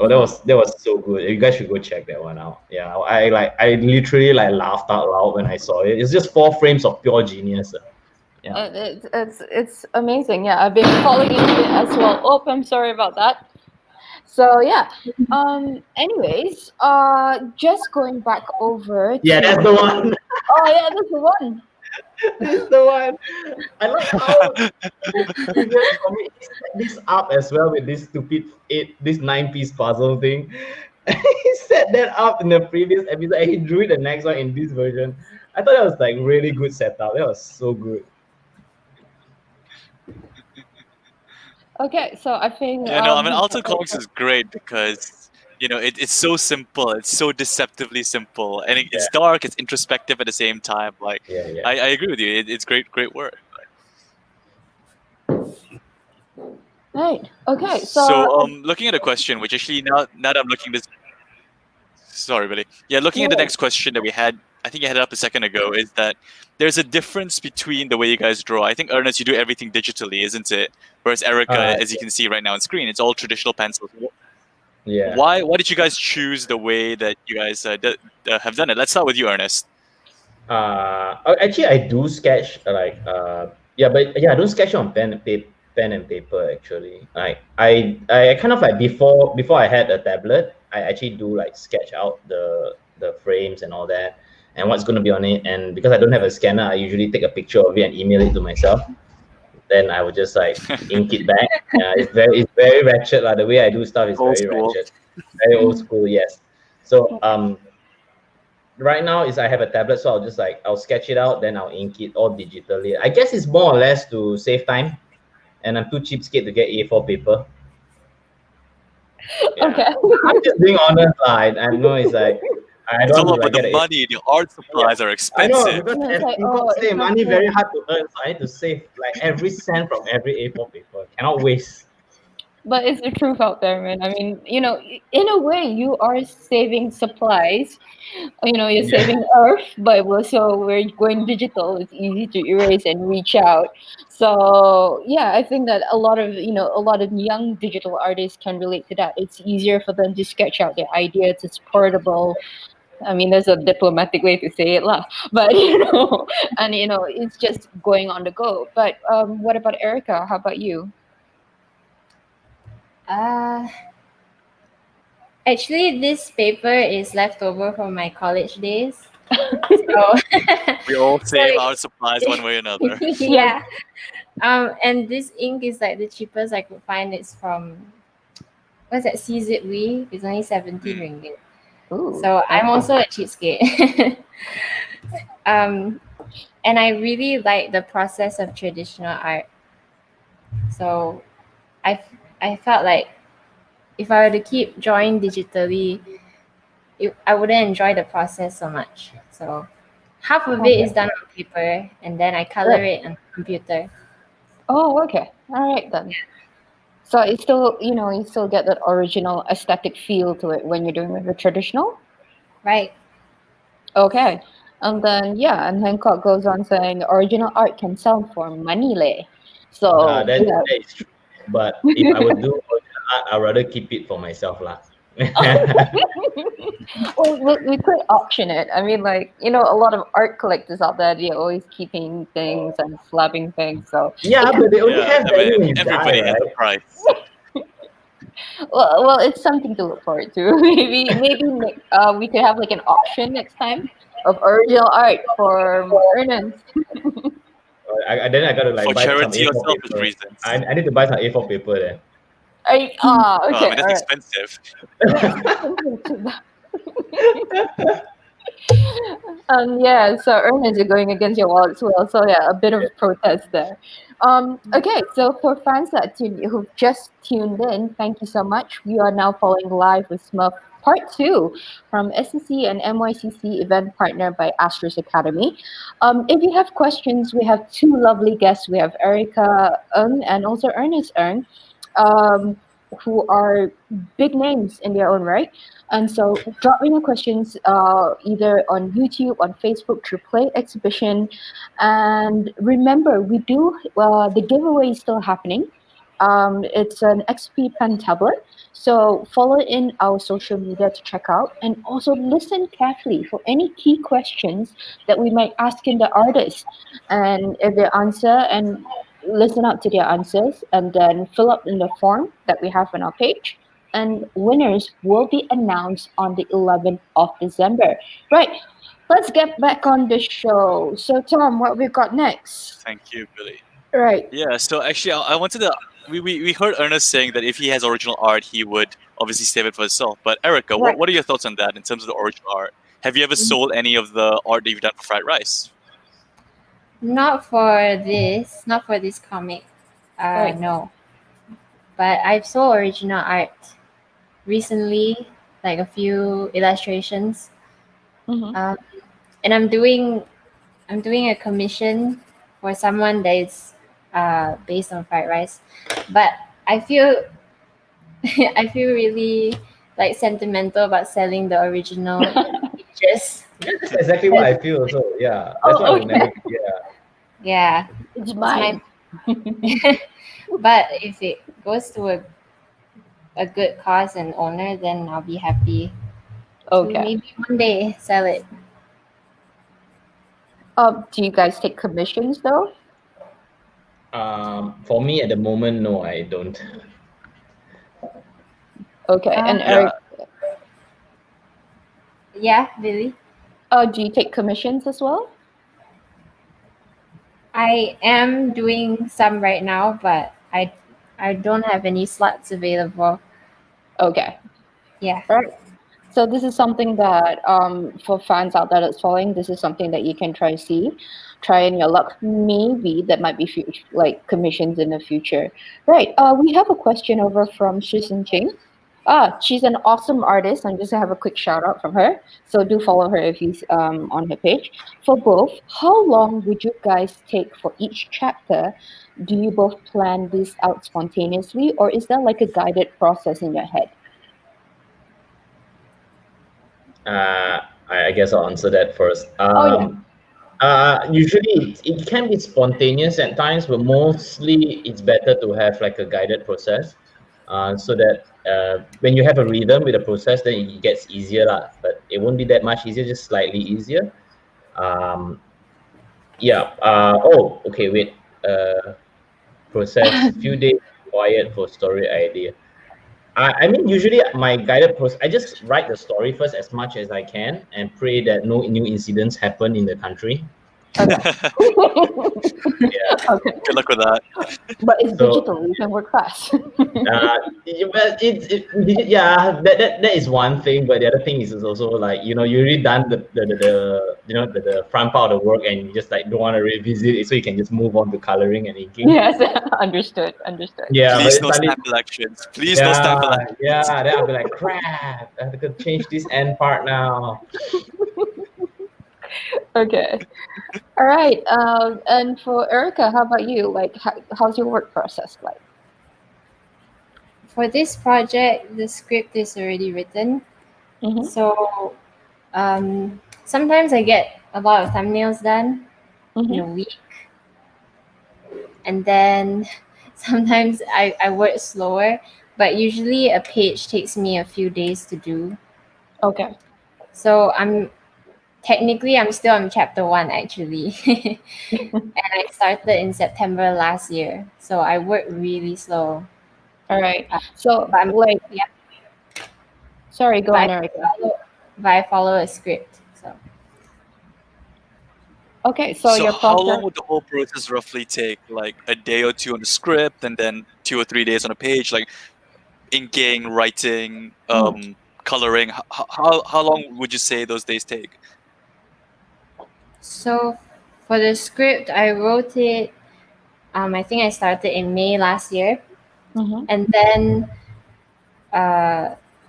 Oh, that was so good. You guys should go check that one out. Yeah, I literally like laughed out loud when I saw it. It's just 4 frames of pure genius. Yeah. It's amazing. Yeah, I've been following it as well. Oh, I'm sorry about that. So yeah. Anyways, just going back over Yeah, to. that's the one. Oh yeah, that's the one. This is the one. I like how the previous comic he set this up as well with this stupid this 9-piece puzzle thing. He set that up in the previous episode and he drew the next one in this version. I thought that was like really good setup. That was so good. Okay, so I think. Yeah, no, I mean, Altered Comics is great because it's so simple, it's so deceptively simple, and it's dark, it's introspective at the same time. Like, Yeah. I agree with you. It's great work. Right. Okay. So, looking at a question, which actually now that I'm looking this. Sorry, Billie. Yeah, looking at the next question that we had, I think you had it up a second ago, is that there's a difference between the way you guys draw. I think, Ernest, you do everything digitally, isn't it? Whereas Erica, as you can see right now on screen, it's all traditional pencils. Yeah. Why did you guys choose the way that you guys have done it? Let's start with you, Ernest. Actually, I do sketch I don't sketch on pen and paper actually. Like I kind of like before I had a tablet, I actually do like sketch out the frames and all that and what's going to be on it. And because I don't have a scanner, I usually take a picture of it and email it to myself. Then I would just like ink it back. It's very ratchet. The way I do stuff is Old very school. ratchet. Very old school, yes. So right now is I have a tablet, so I'll sketch it out, then I'll ink it all digitally. I guess it's more or less to save time, and I'm too cheapskate to get A4 paper. Yeah. Okay. I'm just being honest, I know it's like I It's don't all want to about like the get money. The art supplies are I expensive. know, because Yeah, it's as like, people say, it's money not very fair. hard to earn, so I need to save like every cent from every A4 paper. Cannot waste. But it's the truth out there, man. I mean, in a way, you are saving supplies. You're saving Earth, but also we're going digital. It's easy to erase and reach out. So yeah, I think that a lot of young digital artists can relate to that. It's easier for them to sketch out their ideas. It's portable. I mean, there's a diplomatic way to say it, lah. But and it's just going on the go. But what about Erica? How about you? Actually, this paper is left over from my college days. So We all save our supplies one way or another. yeah. And this ink is like the cheapest I could find. It's from what's that? CZW. It's only 17 ringgit. Ooh, So I'm also a cheapskate. And I really like the process of traditional art. So I felt like if I were to keep drawing digitally, I wouldn't enjoy the process so much. So half of it is done on paper, and then I color it on the computer. Oh, okay. All right then. So it's still, you still get that original aesthetic feel to it when you're doing it with traditional. Right. Okay. And then yeah, and Hancock goes on saying original art can sell for money leh. So That yeah. that is true. But if I would do original art, I'd rather keep it for myself lah. Well, we could auction it. I mean, like, a lot of art collectors out there, they're always keeping things and slabbing things. So Yeah, it could, but they only Yeah, have I value when mean, you die, everybody has a right? price. well, it's something to look forward to. Maybe we could have like an auction next time of original art for Ernest. Then I gotta like For buy some charity or A4 selfish paper. reasons. I need to buy some A4 paper then. Okay, Oh, I mean, all that's right. expensive. Yeah, so Ernest, you're going against your wall as well. So yeah, a bit of protest there. Okay, so for fans who've just tuned in, thank you so much. We are now following live with Smurf Part 2 from SCC and MYCC event partner by Asterisk Academy. If you have questions, we have two lovely guests. We have Erica Eng and also Ernest Ng, who are big names in their own right. And so drop in your questions either on YouTube, on Facebook through Play Exhibition. And remember, we do, the giveaway is still happening. It's an XP pen tablet. So follow in our social media to check out and also listen carefully for any key questions that we might ask in the artist. And if they answer and listen out to their answers and then fill up in the form that we have on our page, and winners will be announced on the 11th of December. Right, let's get back on the show. So, Tom, what we got next? Thank you, Billy. Right. Yeah, so actually, I wanted to. We heard Ernest saying that if he has original art, he would obviously save it for himself. But Erica, Right. what are your thoughts on that in terms of the original art? Have you ever sold any of the art that you've done for Fried Rice? Not for this comic. Right. No. But I've sold original art recently, like a few illustrations. Mhm. And I'm doing a commission for someone that is based on Fried Rice. But I feel I feel really like sentimental about selling the original pictures. That's exactly what I feel also. Yeah. That's why I would never. Yeah. Yeah. It's It's mine. But if it goes to a good cause and owner, then I'll be happy to Okay. maybe one day sell it. Do you guys take commissions though? For me at the moment, no, I don't. Okay. And Yeah. Eric, Yeah, Billy. do you take commissions as well? I am doing some right now, but I don't have any slots available. Okay. Yeah. Right. So this is something that for fans out there that's following, this is something that you can try in your luck. Maybe that might be like commissions in the future. Right. We have a question over from Susan Ching. She's an awesome artist. I'm just gonna have a quick shout out from her. So do follow her if he's on her page. For both, how long would you guys take for each chapter? Do you both plan this out spontaneously, or is there like a guided process in your head? I guess I'll answer that first. Oh yeah. Usually it can be spontaneous at times, but mostly it's better to have like a guided process, so that when you have a rhythm with the process, then it gets easier lah. But it won't be that much easier, just slightly easier. Yeah. Oh, okay. Wait. Process. Few days required for story idea. I mean, usually my guided process, I just write the story first as much as I can and pray that no new incidents happen in the country. Okay. Yeah. Okay. Good luck with that. But it's So- digital. You can work fast. Well, yeah, that is one thing, but the other thing is also like, you already done the front part of the work and you just like don't want to revisit it, so you can just move on to coloring and inking. Yes. Understood. Yeah, Please but no suddenly- stamp elections. Please no stamp elections. yeah, then I'll be like, crap, I have to change this end part now. Okay. All right. And for Erica, how about you? Like, how's your work process like? For this project, the script is already written. Mm-hmm. So sometimes I get a lot of thumbnails done in a Mm-hmm. week. And then sometimes I work slower, but usually a page takes me a few days to do. Okay. So I'm still on chapter 1 actually. And I started in September last year. So I work really slow. All right. So, But I'm like, yeah, sorry, go but on, I Erica. follow a script. So Okay. So So your how long process. would the whole process roughly take? Like a day or two on the script, and then 2 or 3 days on a page, like inking, writing, coloring. How long would you say those days take? So for the script, I wrote it. I think I started in May last year, Mm-hmm. and then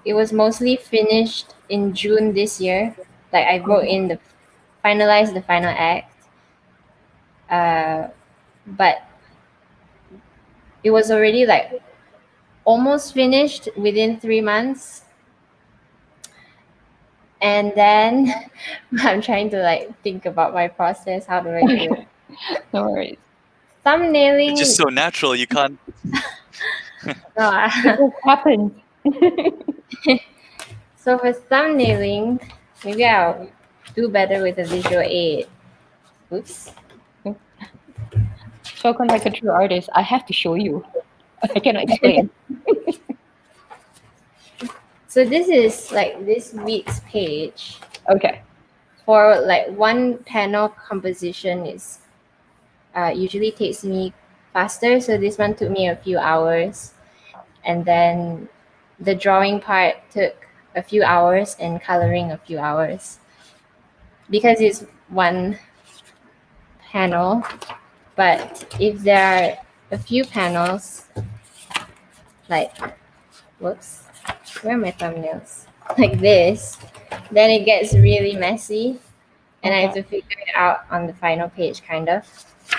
it was mostly finished in June this year. Like I wrote in finalized the final act, but it was already like almost finished within 3 months. And then I'm trying to like think about my process. How do I do it? No worries. Thumbnailing. It's just so natural. You can't. No, It just happens. so for thumbnailing, maybe I'll do better with a visual aid. Oops. Spoken like a true artist. I have to show you. I cannot explain. So this is like this week's page. Okay. For like one panel composition is usually takes me faster. So this one took me a few hours, and then the drawing part took a few hours and coloring a few hours because it's one panel. But if there are a few panels, like whoops, where are my thumbnails? Like this, then it gets really messy, and I have to figure it out on the final page, kind of.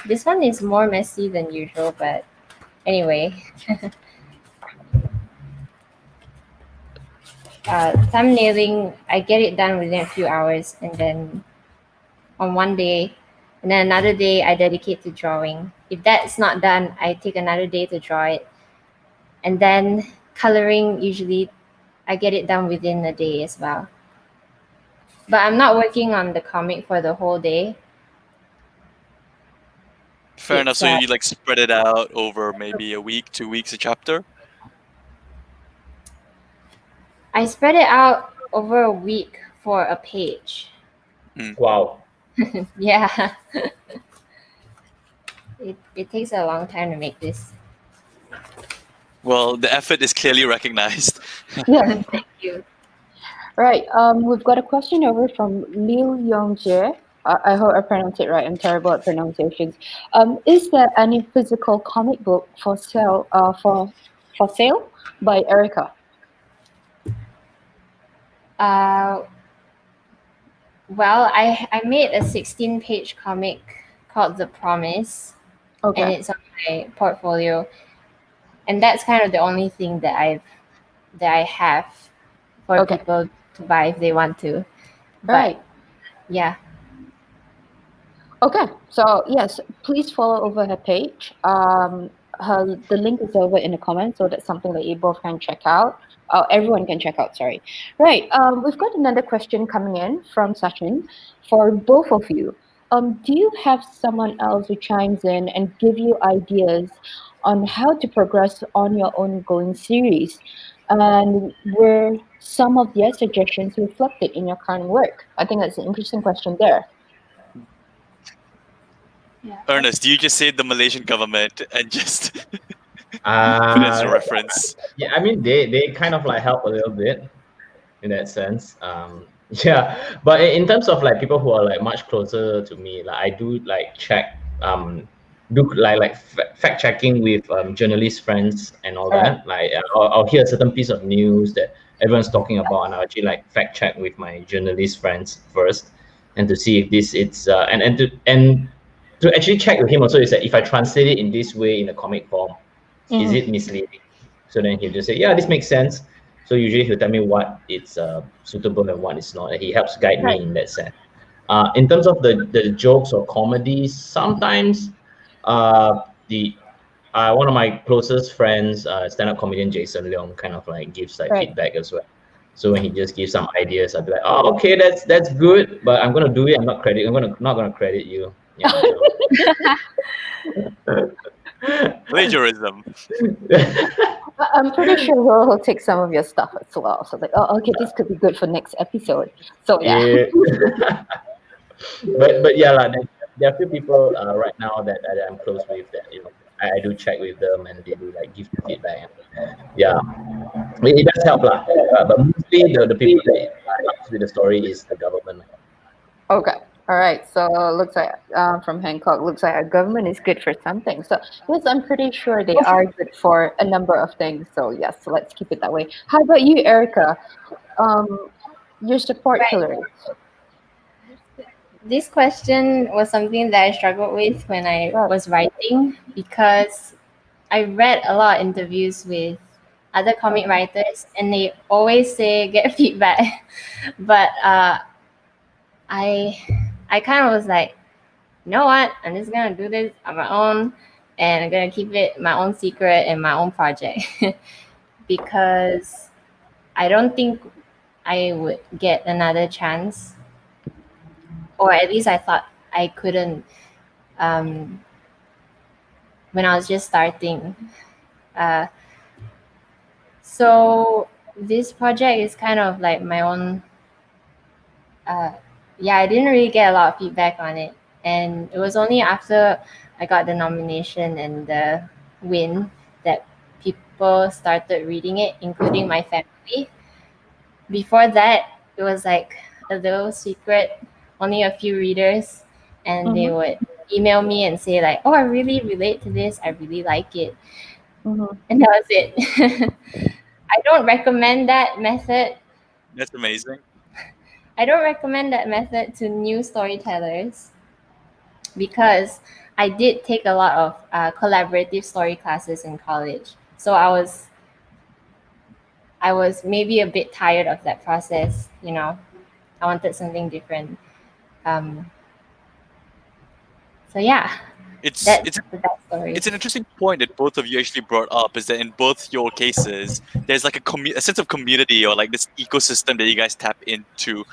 This one is more messy than usual, but anyway. Thumbnailing, I get it done within a few hours, and then on one day, and then another day I dedicate to drawing. If that's not done, I take another day to draw it, and then coloring, usually I get it done within a day as well. But I'm not working on the comic for the whole day. Fair enough. So you like spread it out over maybe a week, 2 weeks a chapter. I spread it out over a week for a page. Wow. Yeah. It takes a long time to make this. Well, the effort is clearly recognized. Yeah. Thank you. Right. We've got a question over from Liu Yongjie. I hope I pronounced it right. I'm terrible at pronunciations. Is there any physical comic book for sale? For sale by Erica. Well, I made a 16-page comic called The Promise, and Okay. it's on my portfolio, and that's kind of the only thing that I have for Okay. people to buy if they want to. But Right. yeah, Okay. So yes, please follow over her page. The link is over in the comments, so that's something that you both can check out. Everyone can check out. Sorry. Right. We've got another question coming in from Sachin for both of you. Do you have someone else who chimes in and give you ideas on how to progress on your ongoing series? And were some of their suggestions reflected in your current work? I think that's an interesting question there. Ernest, do you just say the Malaysian government and just put it as a Uh, reference? yeah, I mean they kind of like help a little bit in that sense. Yeah, but in terms of like people who are like much closer to me, like I do like check do like fact checking with journalist friends and all that. Like I'll hear a certain piece of news that everyone's talking about, and I'll actually like fact check with my journalist friends first. and to see if this it's and to actually check with him also is that if I translate it in this way in a comic form, is it misleading? So then he'll just say, yeah, this makes sense. So usually he'll tell me what it's suitable and what is not, and he helps guide me in that sense. In terms of the jokes or comedies, sometimes one of my closest friends, stand-up comedian Jason Leong, kind of like gives like feedback as well. So when he just gives some ideas, I'll be like, oh, okay, that's good, but I'm gonna do it. I'm not gonna credit you. Yeah, Plagiarism. I'm pretty sure he'll take some of your stuff as well. So like, oh, okay, this could be good for next episode. So yeah. but yeah, like, there are a few people right now that I'm close with that I do check with them and they do like give the feedback. Yeah, it does help lah. But mostly the people that helps with the story is the government. Okay. All right. So looks like from Hancock, looks like our government is good for something. So yes, I'm pretty sure they are good for a number of things. So yes, so let's keep it that way. How about you, Erica? Your support pillars. This question was something that I struggled with when I was writing, because I read a lot of interviews with other comic writers and they always say get feedback. But I kind of was like, you know what? I'm just going to do this on my own and I'm going to keep it my own secret and my own project because I don't think I would get another chance. Or at least I thought I couldn't when I was just starting. So this project is kind of like my own. I didn't really get a lot of feedback on it. And it was only after I got the nomination and the win that people started reading it, including my family. Before that, it was like a little secret. Only a few readers, and they would email me and say like, oh, I really relate to this, I really like it. And that was it. I don't recommend that method. That's amazing. I don't recommend that method to new storytellers because I did take a lot of collaborative story classes in college, so I was maybe a bit tired of that process. I wanted something different. So yeah, it's story. It's an interesting point that both of you actually brought up, is that in both your cases, there's like a sense of community or like this ecosystem that you guys tap into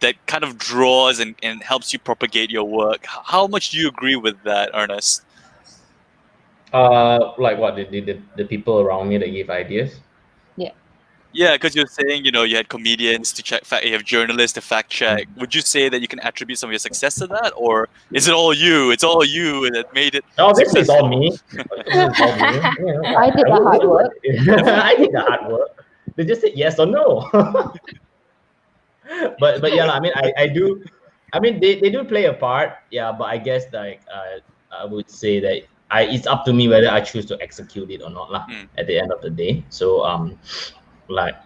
that kind of draws and helps you propagate your work. How much do you agree with that, Ernest? Like what, the people around me that give ideas? Yeah, because you're saying, you had comedians to check fact, you have journalists to fact check. Would you say that you can attribute some of your success to that, or is it all you? It's all you that made it. No, this is all me. I did the hard work. I did the hard work. They just said yes or no. but yeah, I mean, I do. I mean, they do play a part. Yeah, but I guess like I would say that it's up to me whether I choose to execute it or not lah. At the end of the day, so like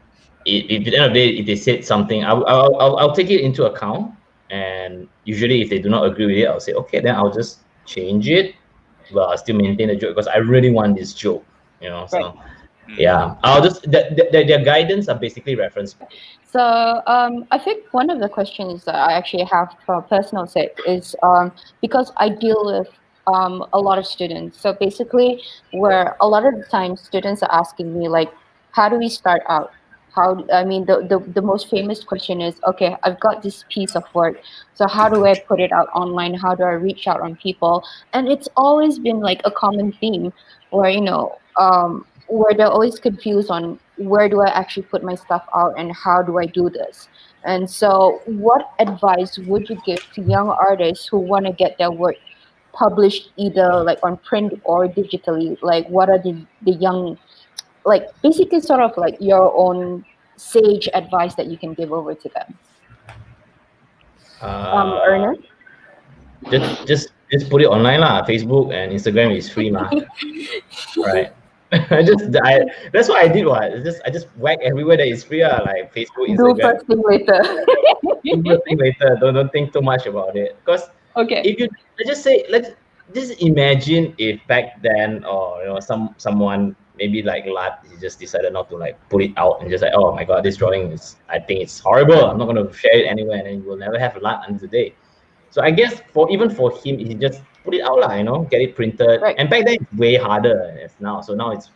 if at the end of the day, if they said something, I'll take it into account, and usually if they do not agree with it, I'll say okay, then I'll just change it, but I'll still maintain the joke because I really want this joke, so yeah, I'll just their guidance are basically reference. So I think one of the questions that I actually have for personal sake is because I deal with a lot of students, so basically where a lot of the time students are asking me like, how do we start out? The most famous question is, okay, I've got this piece of work, so how do I put it out online? How do I reach out on people? And it's always been like a common theme where, where they're always confused on where do I actually put my stuff out and how do I do this? And so what advice would you give to young artists who want to get their work published either like on print or digitally? Like what are the young, like basically sort of like your own sage advice that you can give over to them? Ernest? Just put it online lah. Facebook and Instagram is free lah. Right. That's what I did. I just whack everywhere that is free. Like Facebook, Do Instagram. first thing later. Do first thing later. Don't think too much about it. Because Okay. if you let's just imagine if back then, or someone maybe like Lat, he just decided not to like put it out and just like, oh my god, this drawing I think it's horrible. I'm not gonna share it anywhere, and then you will never have Lat until today. So I guess even for him, he just put it out, get it printed. Right. And back then it's way harder as now. So now it's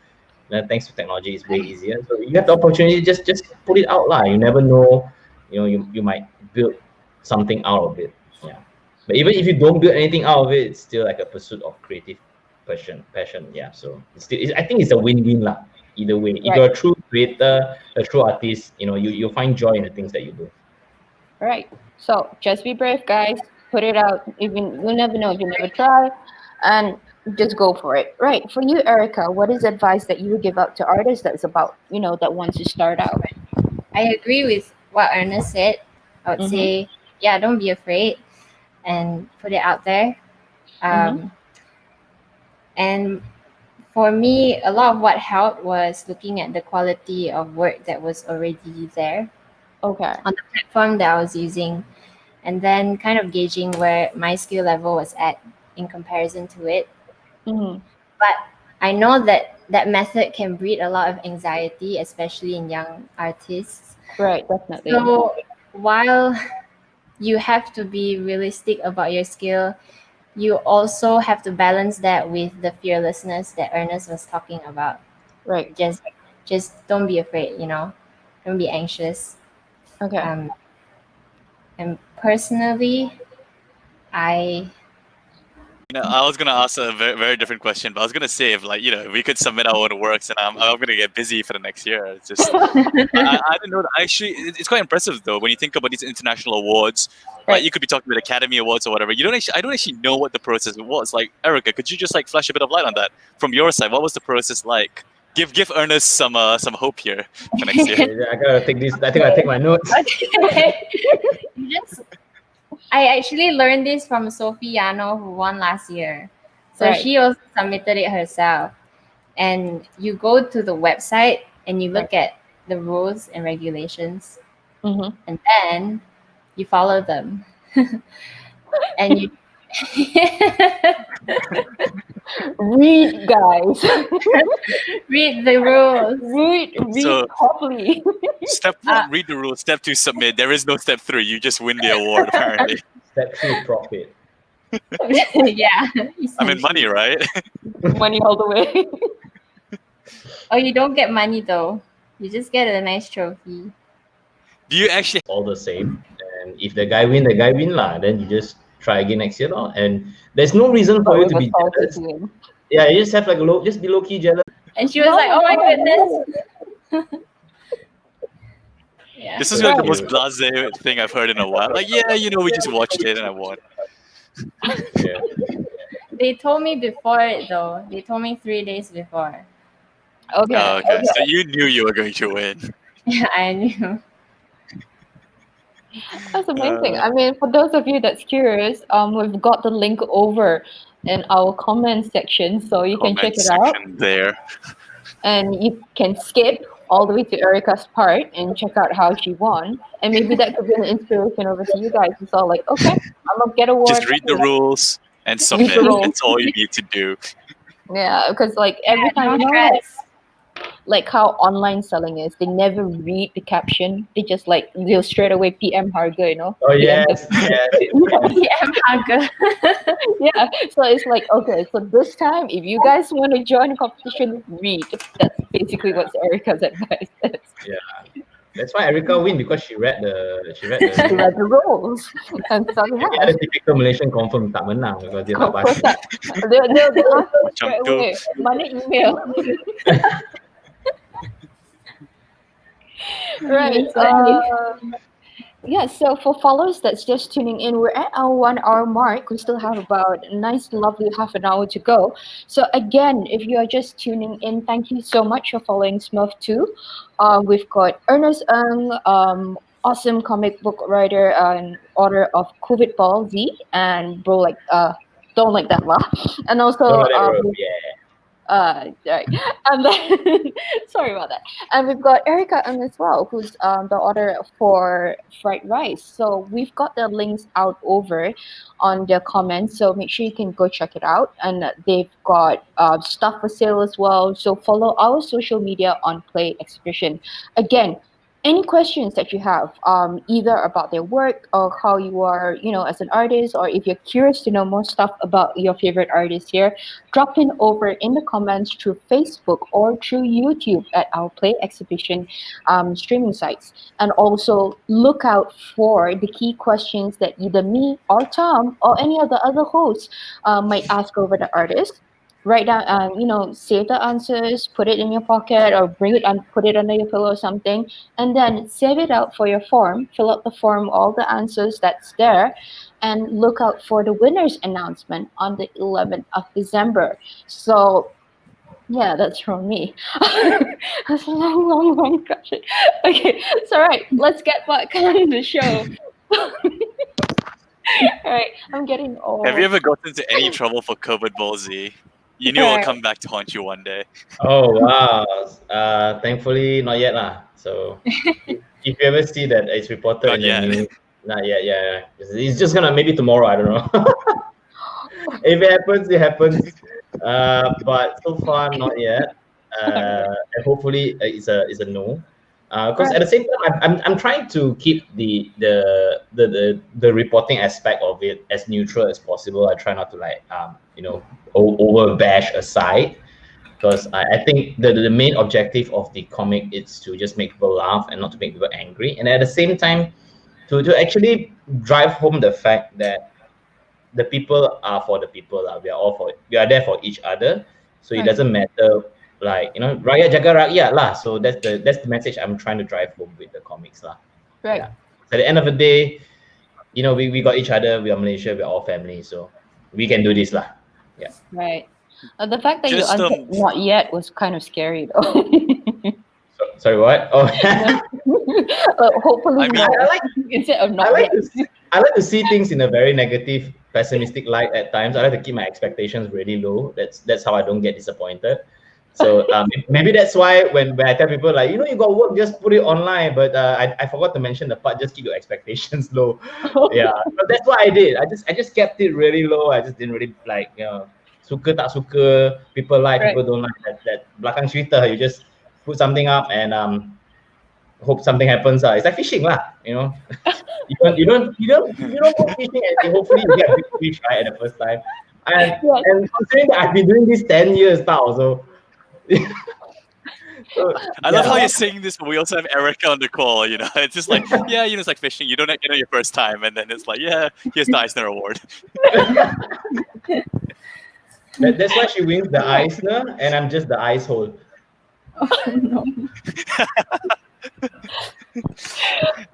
thanks to technology, it's way easier. So you have the opportunity, just put it out, You never know, you might build something out of it. Yeah. But even if you don't build anything out of it, it's still like a pursuit of creative passion. Yeah. So I think it's a win-win either way. If you're a true creator, a true artist, you'll find joy in the things that you do. All right. So just be brave, guys. Put it out. Even you'll never know if you never try, and just go for it. Right. For you, Erica, what is advice that you would give out to artists that's about that wants to start out? I agree with what Ernest said. I would say, yeah, don't be afraid and put it out there. And for me, a lot of what helped was looking at the quality of work that was already there. Okay. On the platform that I was using, and then kind of gauging where my skill level was at in comparison to it. But I know that method can breed a lot of anxiety, especially in young artists. Right, definitely. So while you have to be realistic about your skill, you also have to balance that with the fearlessness that Ernest was talking about. Right. Just don't be afraid, don't be anxious. Okay. And personally, I was gonna ask a very, very different question, but I was gonna say if we could submit our own works, and I'm gonna get busy for the next year. It's just I didn't know that. Actually, it's quite impressive though when you think about these international awards. Right. Like you could be talking about Academy Awards or whatever. I don't actually know what the process was. Like Erica, could you just flash a bit of light on that from your side? What was the process like? Give Ernest some hope here for next year. I gotta take this. I think I take my notes. I actually learned this from Sophie Yano, who won last year. So she also submitted it herself. And you go to the website and you look at the rules and regulations. And then you follow them. And you read, guys. Read the rules. Read properly. Step 1, read the rules. Step 2, submit. There is no step 3. You just win the award, apparently. Step 3, profit. Yeah. I mean, money, right? Money all the way. Oh, you don't get money though. You just get a nice trophy. Do you actually all the same? And if the guy win lah. Then you just try again next year lah. And there's no reason for you to be jealous. Yeah, you just have just be low key jealous. And she was like, "Oh my goodness." Yeah. This is the most blasé thing I've heard in a while. Like, yeah, we just watched it and I won. Yeah. They told me before it though. They told me 3 days before. Okay. So you knew you were going to win. Yeah, I knew. That's amazing. I mean, for those of you that's curious, we've got the link over in our comment section, so you can check it out. There. And you can skip all the way to Erica's part and check out how she won. And maybe that could be an inspiration over to you guys. It's all like, okay, I'm gonna get a award. Just read the rules and submit. That's all you need to do. Yeah, because every time like how online selling is, they never read the caption. They just they'll straight away PM Harga, Oh yes, PM Harga. Yeah, so it's like, okay, so this time if you guys want to join a competition, read. That's basically what Erica's advice is. Yeah, that's why Erica win, because she read the she read the rules. And so yeah, the typical Malaysian confirm tak menang because dia tak baca. They'll ask straight away, mana email? Right. Yeah, so for followers that's just tuning in, we're at our 1 hour mark. We still have about a nice, lovely half an hour to go. So again, if you are just tuning in, thank you so much for following Smurf2. We've got Ernest Ng, awesome comic book writer and author of Covidball Z, and bro, don't like that lah. And also, Right. And then, sorry about that. And we've got Erica Eng as well, who's the author for Fried Rice. So we've got the links out over on the comments. So make sure you can go check it out. And they've got stuff for sale as well. So follow our social media on Play Exhibition. Again, any questions that you have, either about their work or how you are, as an artist, or if you're curious to know more stuff about your favorite artist here, drop in over in the comments through Facebook or through YouTube at our Play Exhibition streaming sites. And also look out for the key questions that either me or Tom or any of the other hosts might ask over the artist. Write down, save the answers, put it in your pocket, or bring it and put it under your pillow or something, and then save it out for your form. Fill out the form, all the answers that's there, and look out for the winner's announcement on the 11th of December. So, yeah, that's from me. That's a long question. Okay, so all right, let's get back on the show. All right, I'm getting old. Have you ever gotten into any trouble for Covidball Z? You knew it'll come back to haunt you one day. Oh wow! Thankfully, not yet lah. So if you ever see that it's reported Not in yet. the news, not yet. Yeah, it's just gonna maybe tomorrow. I don't know. If it happens, it happens. But so far, not yet. And hopefully, it's a no. Because at the same time, I'm trying to keep the reporting aspect of it as neutral as possible. I try not to over bash aside, because I think the main objective of the comic is to just make people laugh and not to make people angry, and at the same time to actually drive home the fact that the people are for the people. We are there for each other, so it doesn't matter, rakyat jaga rakyat lah. So that's the message I'm trying to drive home with the comics lah. Right. Yeah. At the end of the day, we got each other. We are Malaysia. We are all family, so we can do this lah. Yeah. Right. The fact that Just, you answered not yet was kind of scary, though. Sorry, what? Oh. Hopefully, I mean, not. Instead of not yet. I like to see things in a very negative, pessimistic light at times. I like to keep my expectations really low. That's how I don't get disappointed. So maybe that's why when I tell people you got work, just put it online. But I forgot to mention the part, just keep your expectations low. Yeah, but that's what I did. I just kept it really low. I just didn't really suka tak suka, people like, people don't like. That belakang cerita, you just put something up and hope something happens. It's like fishing lah, you don't go fishing and hopefully you get a big fish at the first time. And considering that I've been doing this 10 years now, so I love how you're saying this, but we also have Erica on the call. It's just like, it's like fishing. You don't know your first time, and then it's like, here's the Eisner Award. That's why she wins the Eisner, and I'm just the ice hole. Oh, no.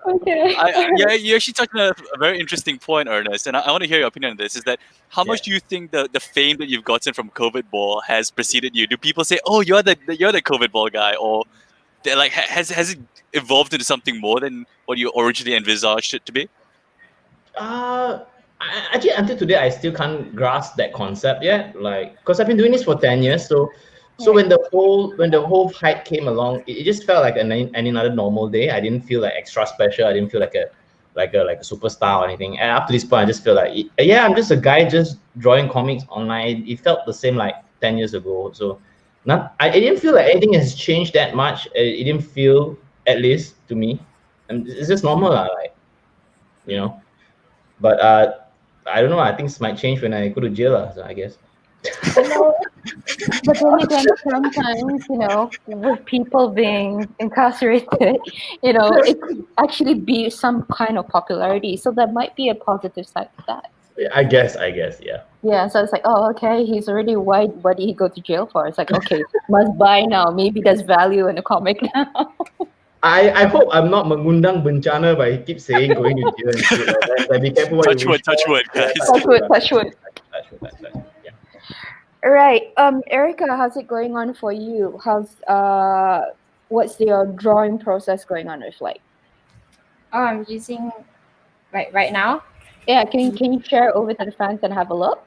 Okay. You actually touched on a very interesting point, Ernest, and I want to hear your opinion on this. Is that how much do you think the fame that you've gotten from Covidball has preceded you? Do people say, "Oh, you're the Covidball guy," or has it evolved into something more than what you originally envisaged it to be? Actually, until today, I still can't grasp that concept yet. Because I've been doing this for 10 years, so when the whole hype came along, it just felt like any another normal day. I didn't feel like extra special. I didn't feel like a superstar or anything. And up to this point, I just feel like I'm just a guy just drawing comics online. It felt the same like 10 years ago. So I didn't feel like anything has changed that much. It didn't feel, at least to me, and it's just normal But I don't know. I think this might change when I go to jail, so I guess. But then again, sometimes, with people being incarcerated, it could actually be some kind of popularity. So there might be a positive side to that. I guess, yeah. Yeah, so it's like, oh, okay, he's already white. What did he go to jail for? It's like, okay, must buy now. Maybe there's value in the comic now. I hope I'm not mengundang bencana by he keeps saying going to jail and shit like that. Like, be careful what you wish for. Touch wood, guys. Touch wood. Yeah. All right, Erica, how's it going on for you? What's your drawing process going on with like? Oh, I'm using right now. Yeah, can you share over to the fans and have a look?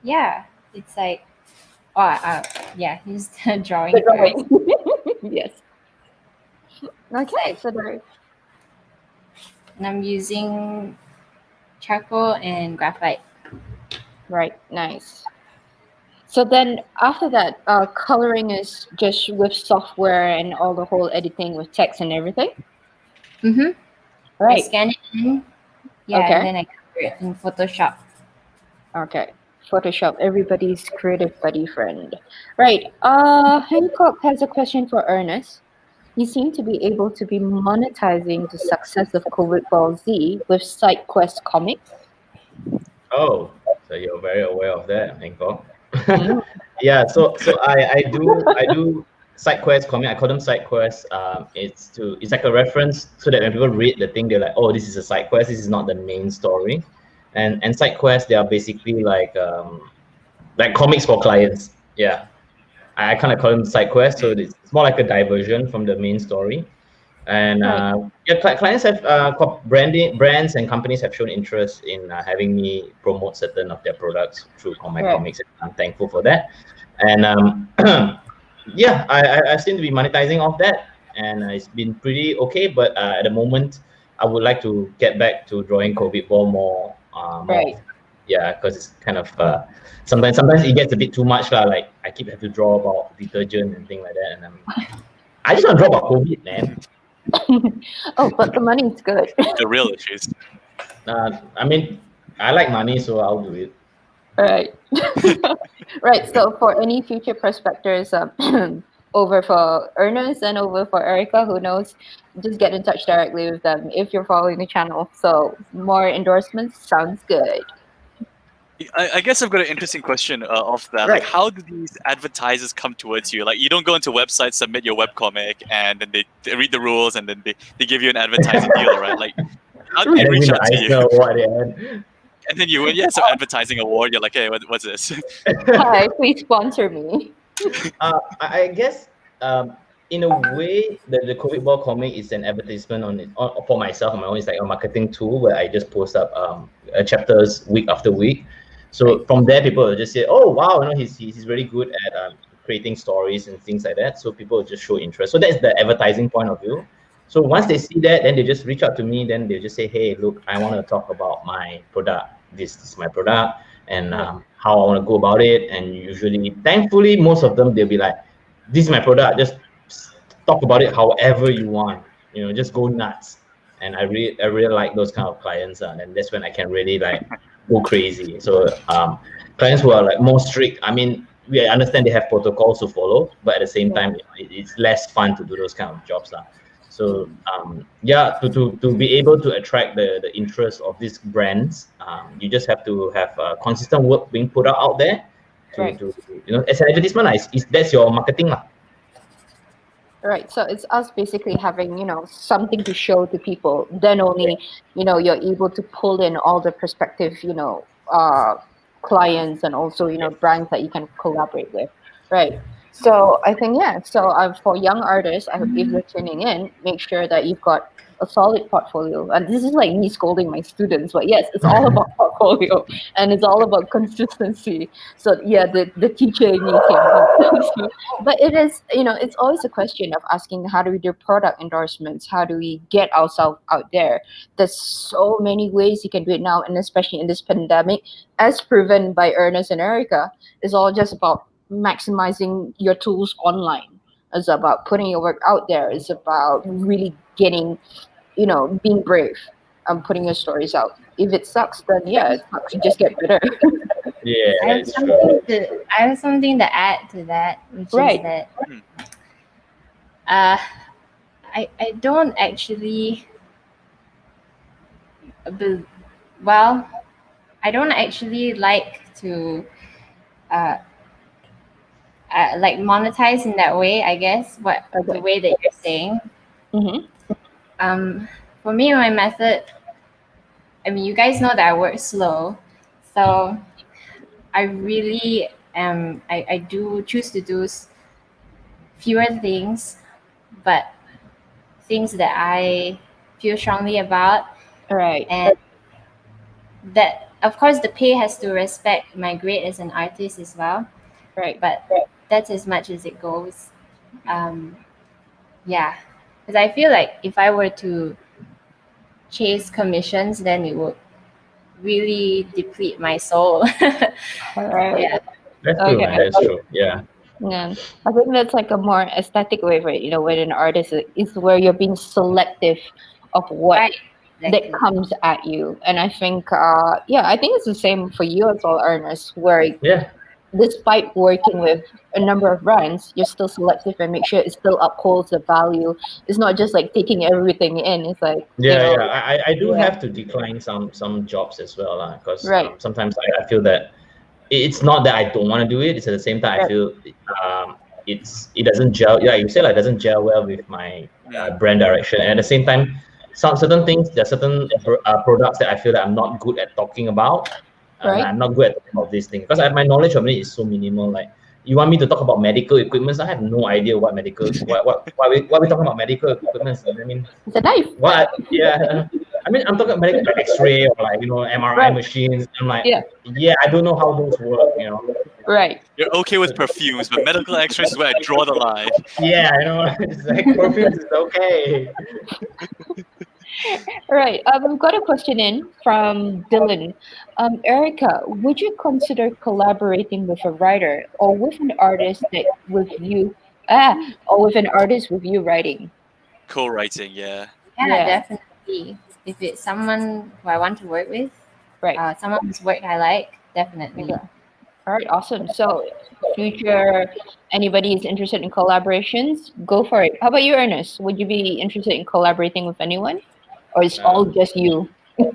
Yeah, it's like Yeah, he's the drawing. The first. drawing. Yes. Okay, so there. And I'm using charcoal and graphite. Right, nice. So then after that, coloring is just with software and all the whole editing with text and everything. I Right. scan it in. Yeah, Okay. and then I color it in Photoshop. Okay. Photoshop, everybody's creative buddy friend. Right. Hancock has a question for Ernest. You seem to be able to be monetizing the success of Covidball Z with side quest comics. Oh, so you're very aware of that, Hancock. Mm. Yeah, so I do side quests comic. I call them side quests. It's like a reference so that when people read the thing, they're like, oh, this is a side quest. This is not the main story. And side quests, they are basically like comics for clients. Yeah, I kind of call them side quests. So it's more like a diversion from the main story. And clients have brands and companies have shown interest in having me promote certain of their products through my comics. And I'm thankful for that. And yeah, I seem to be monetizing off that, and it's been pretty okay. But at the moment, I would like to get back to drawing Covidball more. Yeah, because it's kind of sometimes it gets a bit too much lah. Like I keep having to draw about detergent and things like that, and I just want to draw about COVID, man. Oh, but the money's good. The real issues. I mean, I like money, so I'll do it. Right. Right. So for any future prospectors, over for Ernest and over for Erica, who knows, just get in touch directly with them if you're following the channel. So more endorsements sounds good. I guess I've got an interesting question off that. Like, how do these advertisers come towards you? Like, you don't go into websites, submit your webcomic, and then they read the rules, and then they give you an advertising deal, right? Like, how do they reach out to you? And then you win, some advertising award. You're like, hey, what's this? Hi, please sponsor me. I guess in a way, the Covidball comic is an advertisement for myself on my own. It's like a marketing tool where I just post up chapters week after week. So from there, people will just say, "Oh wow, he's really good at creating stories and things like that." So people will just show interest. So that's the advertising point of view. So once they see that, then they just reach out to me. Then they just say, "Hey, look, I want to talk about my product. This is my product, and how I want to go about it." And usually, thankfully, most of them they'll be like, "This is my product. Just talk about it however you want. Just go nuts." And I really like those kind of clients, and that's when I can really like go crazy. So clients who are like more strict, I mean, we understand they have protocols to follow, but at the same time, it's less fun to do those kind of jobs. So yeah, to be able to attract the interest of these brands, you just have to have consistent work being put out there. As an advertisement, that's your marketing. Right. So it's us basically having, something to show to people. Then only, you're able to pull in all the prospective, clients and also, brands that you can collaborate with. Right. So I think, so for young artists, if you're tuning in, make sure that you've got a solid portfolio. And this is like me scolding my students, but yes, it's all about portfolio and it's all about consistency. So yeah, the teacher in me came out. But it is, it's always a question of asking, how do we do product endorsements? How do we get ourselves out there? There's so many ways you can do it now, and especially in this pandemic, as proven by Ernest and Erica, it's all just about maximizing your tools online. It's about putting your work out there. It's about really getting, being brave and putting your stories out. If it sucks, then it sucks. You just get better. Yeah, I have something to add to that, which is that I don't actually I don't actually like to like monetize in that way, I guess, the way that you're saying. For me, my method, I mean, you guys know that I work slow, so I really I do choose to do fewer things, but things that I feel strongly about. Right. And that, of course, the pay has to respect my grade as an artist as well. Right. but that's as much as it goes. Yeah, because I feel like if I were to chase commissions, then it would really deplete my soul. All right. Yeah. That's true, man. That's true. Yeah. Yeah, I think that's like a more aesthetic way, right? When an artist is where you're being selective of what Right. that Exactly. comes at you. And I think, yeah, I think it's the same for you as well, Ernest, where Yeah. despite working with a number of brands, you're still selective and make sure it still upholds the value. It's not just like taking everything in. It's like, Yeah. I do yeah. have to decline some jobs as well, because Right. sometimes I feel that it's not that I don't want to do it. It's at the same time I Right. feel it doesn't gel. Yeah, you say like it doesn't gel well with my brand direction. And at the same time, some certain things, there are certain products that I feel that I'm not good at talking about. Right. I'm not good at talking about this thing because my knowledge of it is so minimal. Like, you want me to talk about medical equipment? I have no idea what medical. Why we talking about medical equipment? I mean, It's a knife. what? Yeah. I mean, I'm talking about medical, like X-ray or like MRI Right. machines. I'm like, Yeah. yeah, I don't know how those work. Right. You're okay with perfumes, but medical X-rays is where I draw the line. Yeah, it's like perfumes is okay. Right. We've got a question in from Dylan. Erica, would you consider collaborating with a writer or with an artist or with an artist with you writing? Co-writing, yeah. Yeah, definitely. If it's someone who I want to work with, Right. someone whose work I like, definitely. Okay. All right. Awesome. So, future, anybody is interested in collaborations, go for it. How about you, Ernest? Would you be interested in collaborating with anyone, or it's all just you? I'm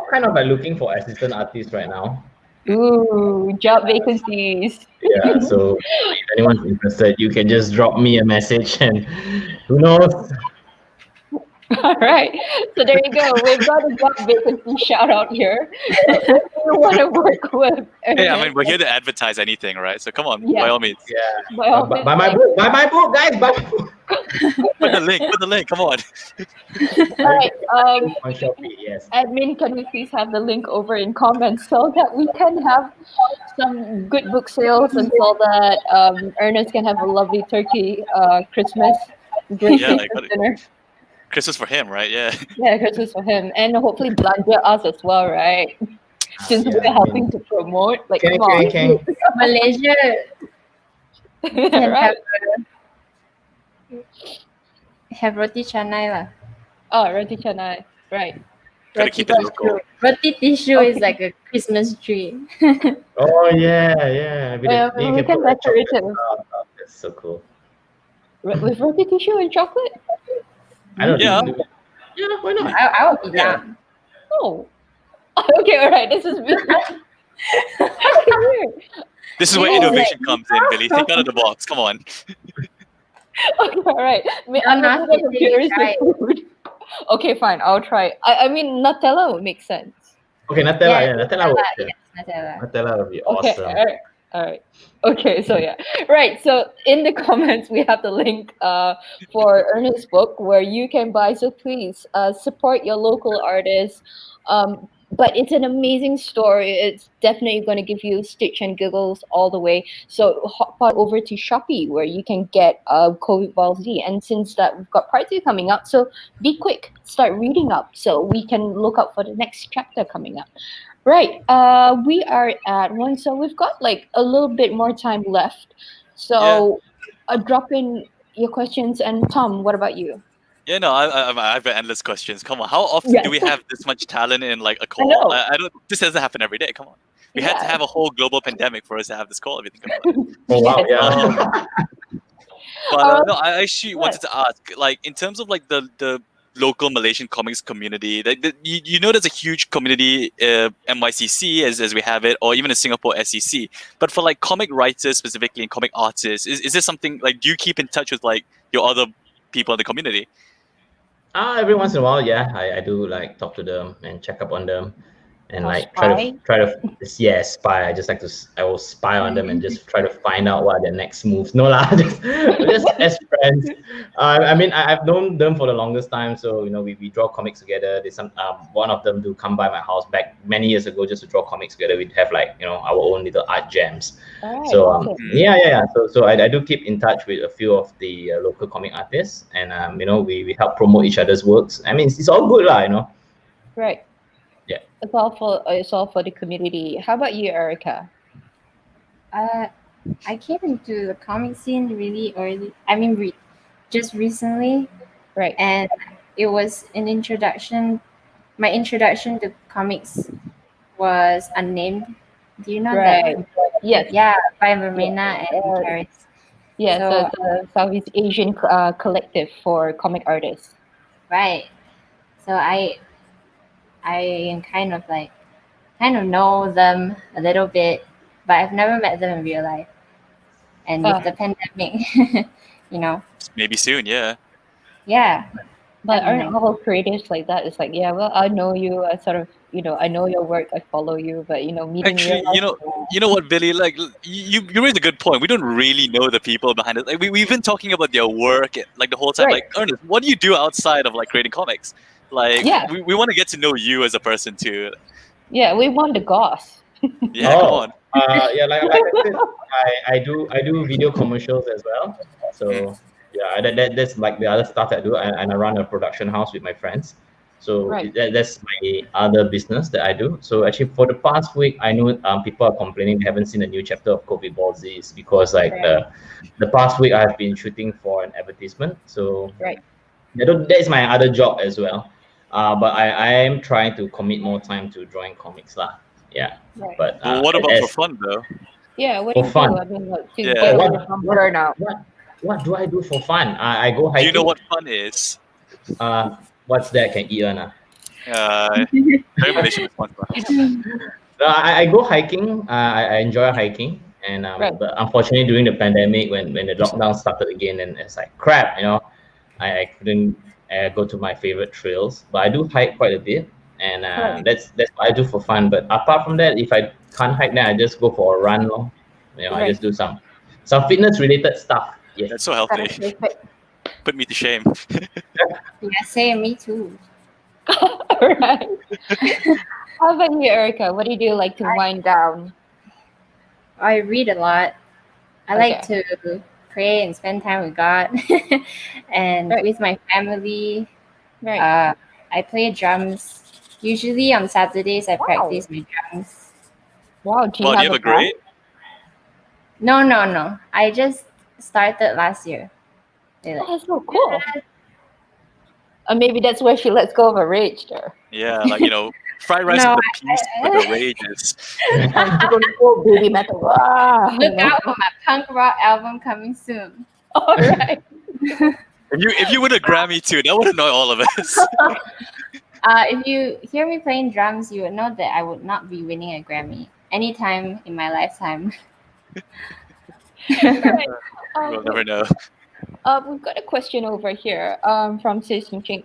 kind of like looking for assistant artists right now. Ooh, job vacancies. Yeah, so if anyone's interested, you can just drop me a message, and who knows? All right. So there you go. We've got a job vacancy shout out here. So if you want to work with Hey, I mean, we're here to advertise anything, right? So come on, by all means. Yeah. by all Buy means, my book, guys. Buy my book. Put the link. Come on. all right. On Shopee, yes. Admin, can we please have the link over in comments so that we can have some good book sales and so that Ernest can have a lovely turkey Christmas great Yeah, Christmas like, dinner. Christmas for him, right? Yeah. Yeah, Christmas for him, and hopefully belanja us as well, right? Since Yeah, we're helping to promote, like Can come on, Malaysia can right? have roti canai lah. Oh, roti canai, right? Gotta keep it local. Roti tissue is like a Christmas tree. Oh yeah. We can decorate it That's so cool. with roti tissue and chocolate. I don't Yeah. know. Yeah, why not? I will be down. Oh, okay, all right. This is weird. Weird. This is where Yeah, innovation comes in, Billie. Think out of the box. Come on. Okay, all right. I'm not a bit eating curious it, with food. Okay, fine. I'll try. I mean, Nutella would make sense. Okay, Nutella. Nutella. Yes, Nutella. Nutella would be Okay, awesome. all right. Okay, so yeah, right. So in the comments we have the link for Ernest's book where you can buy. So please support your local artists. But it's an amazing story. It's definitely going to give you stitch and giggles all the way. So hop on over to Shopee where you can get Covidball Z. And since that we've got part 2 coming up, so be quick, start reading up so we can look out for the next chapter coming up. Right. We are at 1, so we've got like a little bit more time left. So drop in your questions. And Tom, what about you? Yeah, no, I've got endless questions. Come on, how often do we have this much talent in like a call? know. I don't. This doesn't happen every day. Come on, we had to have a whole global pandemic for us to have this call. If you think about it. Oh wow, yeah. But no, I actually wanted to ask, like, in terms of like the local Malaysian comics community, like you know, there's a huge community, MYCC as we have it, or even in Singapore SEC. But for like comic writers specifically and comic artists, is this something like, do you keep in touch with like your other people in the community? Every once in a while, yeah, I do like talk to them and check up on them. and Oh, like spy? spy. I just like I will spy on them and just try to find out what are their next moves. No lah, just as friends. I mean, I've known them for the longest time, so we draw comics together. There's one of them do come by my house back many years ago just to draw comics together. We'd have like our own little art jams. All right, So awesome. yeah. So I do keep in touch with a few of the local comic artists, and we help promote each other's works. I mean, it's all good lah. Right. Yeah. It's all for the community. How about you, Erica? I came into the comic scene really early. I mean, just recently, Right. and it was an introduction. My introduction to comics was Unnamed. Do you know Right. that? Yes. Yeah, by Vermena and Karis. Yeah. So So- it's a Southeast Asian collective for comic artists. Right. So I kind of know them a little bit, but I've never met them in real life. And with the pandemic, Maybe soon, yeah. yeah. But I don't aren't all creatives like that? It's like, yeah, well, I know you. I sort of, I know your work. I follow you, but meeting Actually, you know what, Billie? Like, you raised a good point. We don't really know the people behind it. Like, we've been talking about their work like the whole time. Right. Like, Ernest, what do you do outside of like creating comics? Like, Yeah. we want to get to know you as a person too. Yeah, we want the goss. Yeah, come on. Yeah, like I said, I do video commercials as well. So yeah, that's like the other stuff I do, and I run a production house with my friends. So Right. that's my other business that I do. So actually, for the past week, I know people are complaining they haven't seen a new chapter of Covidball Z. It's because like the past week I have been shooting for an advertisement. So Right. that is my other job as well. But I am trying to commit more time to drawing comics lah. Yeah. Right. But Well, what about as- for fun though? Yeah, what do For you fun. do? I mean, like, to Yeah. get What- away from burnout. what do I do for fun? I go Do hiking. you know what fun is? What's that? Can eat one? Very Malaysian response. I go hiking. I enjoy hiking, and Right. but unfortunately during the pandemic, when the lockdown started again, and it's like crap, I couldn't go to my favorite trails. But I do hike quite a bit, and Right. that's what I do for fun. But apart from that, if I can't hike, then I just go for a run, lor. I Right. just do some fitness related stuff. Yes. That's so healthy. Put me to shame. Yeah, same, me too. Right. How about you, Erica? What do you do like to wind down? I read a lot. I like to pray and spend time with God and Right. with my family. Right. I play drums. Usually on Saturdays, I Wow. practice my drums. Wow. Do you Well, have do you have a band? grade? No. I just started last year. Oh, that's so cool. Maybe that's where she lets go of her rage there. Yeah, like fried rice No, with the peas, with the rages. Oh, baby metal. Ah, Look out for my punk rock album coming soon. All right. If you win a Grammy too, that would annoy all of us. If you hear me playing drums, you would know that I would not be winning a Grammy anytime in my lifetime. We'll never know. We've got a question over here from Citizen Ching.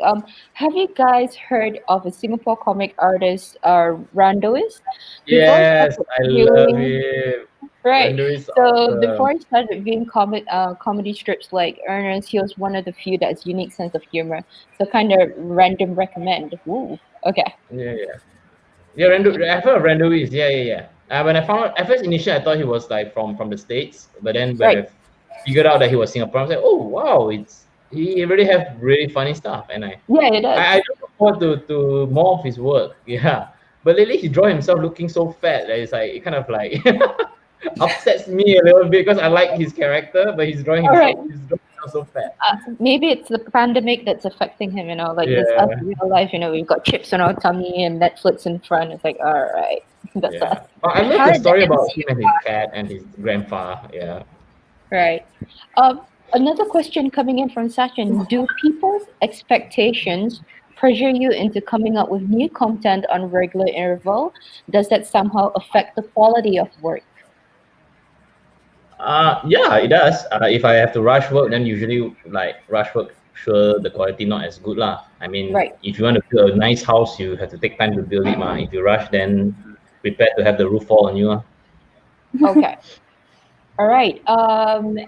Have you guys heard of a Singapore comic artist, Randois? Yes, I love doing- it. Right. Rando is So awesome. before I started doing comedy strips like Ernest, he was one of the few that has unique sense of humor. So kind of random recommend. Ooh. Okay. Yeah, Rando. I've heard of Rando is. Yeah. When I found out, at first initially I thought he was like from the States, but then when Right. I figured out that he was Singaporean, I was like, oh wow, he really have really funny stuff, and Yeah, it does. I look forward to more of his work. Yeah, but lately he draw himself looking so fat that it's like it kind of like upsets me a little bit because I like his character, but he's drawing himself, Alright. he's drawing himself so fat. Maybe it's the pandemic that's affecting him, like this Yeah. us in real life, we've got chips on our tummy and Netflix in front. It's like, all right, that's us. Yeah. But I love How the did story the about MCU him and his cat and his grandpa. Yeah. Right. Another question coming in from Sachin. Do people's expectations pressure you into coming up with new content on regular interval? Does that somehow affect the quality of work? Yeah, it does. If I have to rush work, then usually like rush work sure the quality not as good lah. I mean, Right. if you want to build a nice house, you have to take time to build it ma. If you rush, then prepare to have the roof fall on you lah. Okay. All right.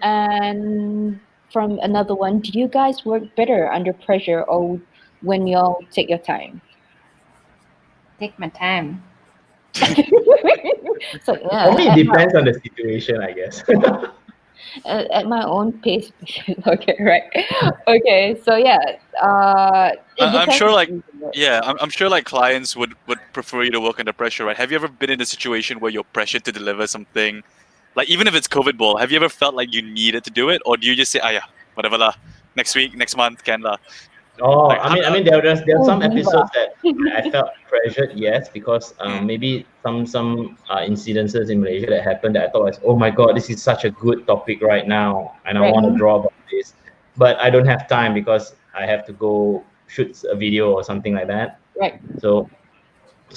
And from another one, do you guys work better under pressure or when y'all take your time? Take my time. So yeah, For me, it depends on the situation, I guess. at my own pace. Okay, right. Okay, so yeah, it I'm sure, like, depends. yeah, I'm sure like clients would prefer you to work under pressure, right? Have you ever been in a situation where you're pressured to deliver something, like even if it's Covidball, have you ever felt like you needed to do it, or do you just say, ah, yeah, whatever lah, next week, next month, can lah? Oh, Like, I mean, there are some diva. episodes that I felt pressured, yes, because maybe some incidences in Malaysia that happened that I thought was, oh my God, this is such a good topic right now, and I Right. want to draw about this, but I don't have time because I have to go shoot a video or something like that. Right. So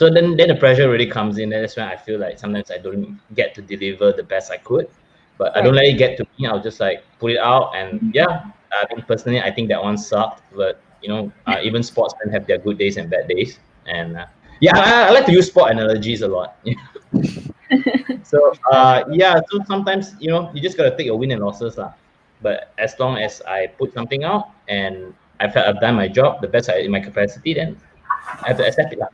then the pressure really comes in, and that's when I feel like sometimes I don't get to deliver the best I could, but I don't let it get to me. I'll just like put it out, and yeah, I mean personally, I think that one sucked, but you know, even sportsmen have their good days and bad days, and yeah, I like to use sport analogies a lot. So yeah, so sometimes you know you just gotta take your win and losses lah. But as long as I put something out and I felt I've done my job the best in my capacity, then I have to accept it lah.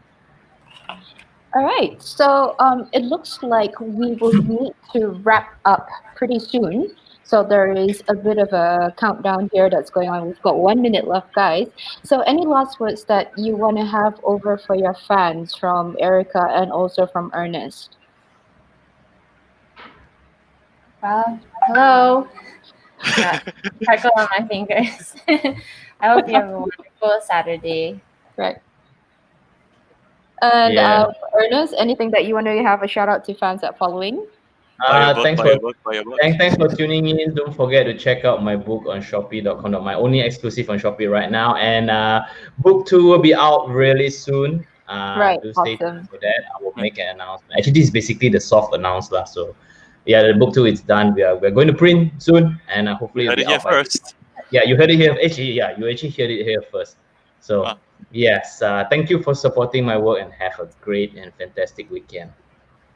All right, so it looks like we will need to wrap up pretty soon. So there is a bit of a countdown here that's going on. We've got 1 minute left, guys. So any last words that you want to have over for your fans from Erica and also from Ernest? Hello. Sparkle on my fingers. I hope you have a wonderful Saturday. Right. And Yeah. Ernest, anything that you want to have a shout out to fans that following? Thanks Buy for your book. thanks for tuning in. Don't forget to check out my book on Shopee.com. My only exclusive on Shopee right now, and book 2 will be out really soon. Right, Do stay awesome. tuned for that. I will make an announcement. Actually, this is basically the soft announcement. So, yeah, the book 2 is done. We're going to print soon, and hopefully it'll Heard be it here out by. first. Yeah, you heard it here. Actually, yeah, you actually heard it here first. So, Wow. yes, thank you for supporting my work, and have a great and fantastic weekend.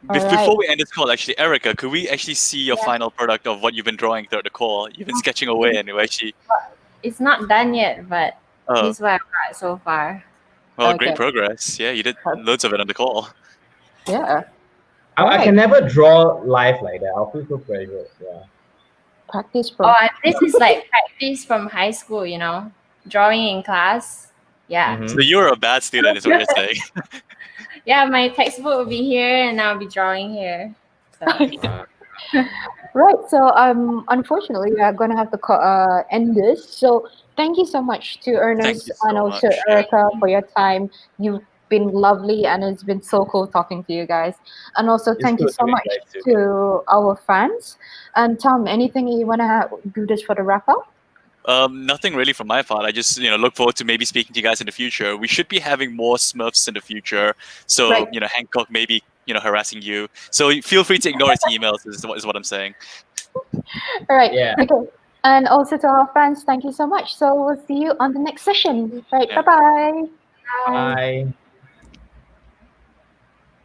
All Before right. we end this call, actually, Erica, could we actually see your final product of what you've been drawing throughout the call? You've been sketching away, and you actually. It's not done yet, but Oh, this is what I've got so far. well, Okay. great progress. Yeah, you did loads of it on the call. Yeah. I can never draw live like that. I'll feel so pressured. Yeah. Practice pro. Oh, and this is like practice from high school, you know, drawing in class. Yeah. Mhm. So you're a bad student, is what you're saying. Yeah, my textbook will be here and I'll be drawing here. So Right. So unfortunately, we are going to have to end this. So thank you so much to Ernest you so and also much, yeah. Erica for your time. You've been lovely, and it's been so cool talking to you guys. And also thank you good so to meet much you guys too. to our fans. And Tom, anything you want to do this for the wrap up? Nothing really from my part. I just look forward to maybe speaking to you guys in the future. We should be having more Smurfs in the future. So Right. Hancock maybe harassing you. So feel free to ignore his emails. Is what I'm saying. All right. Yeah. Okay. And also to our fans, thank you so much. So we'll see you on the next session. Right. Yeah. Bye-bye. Bye.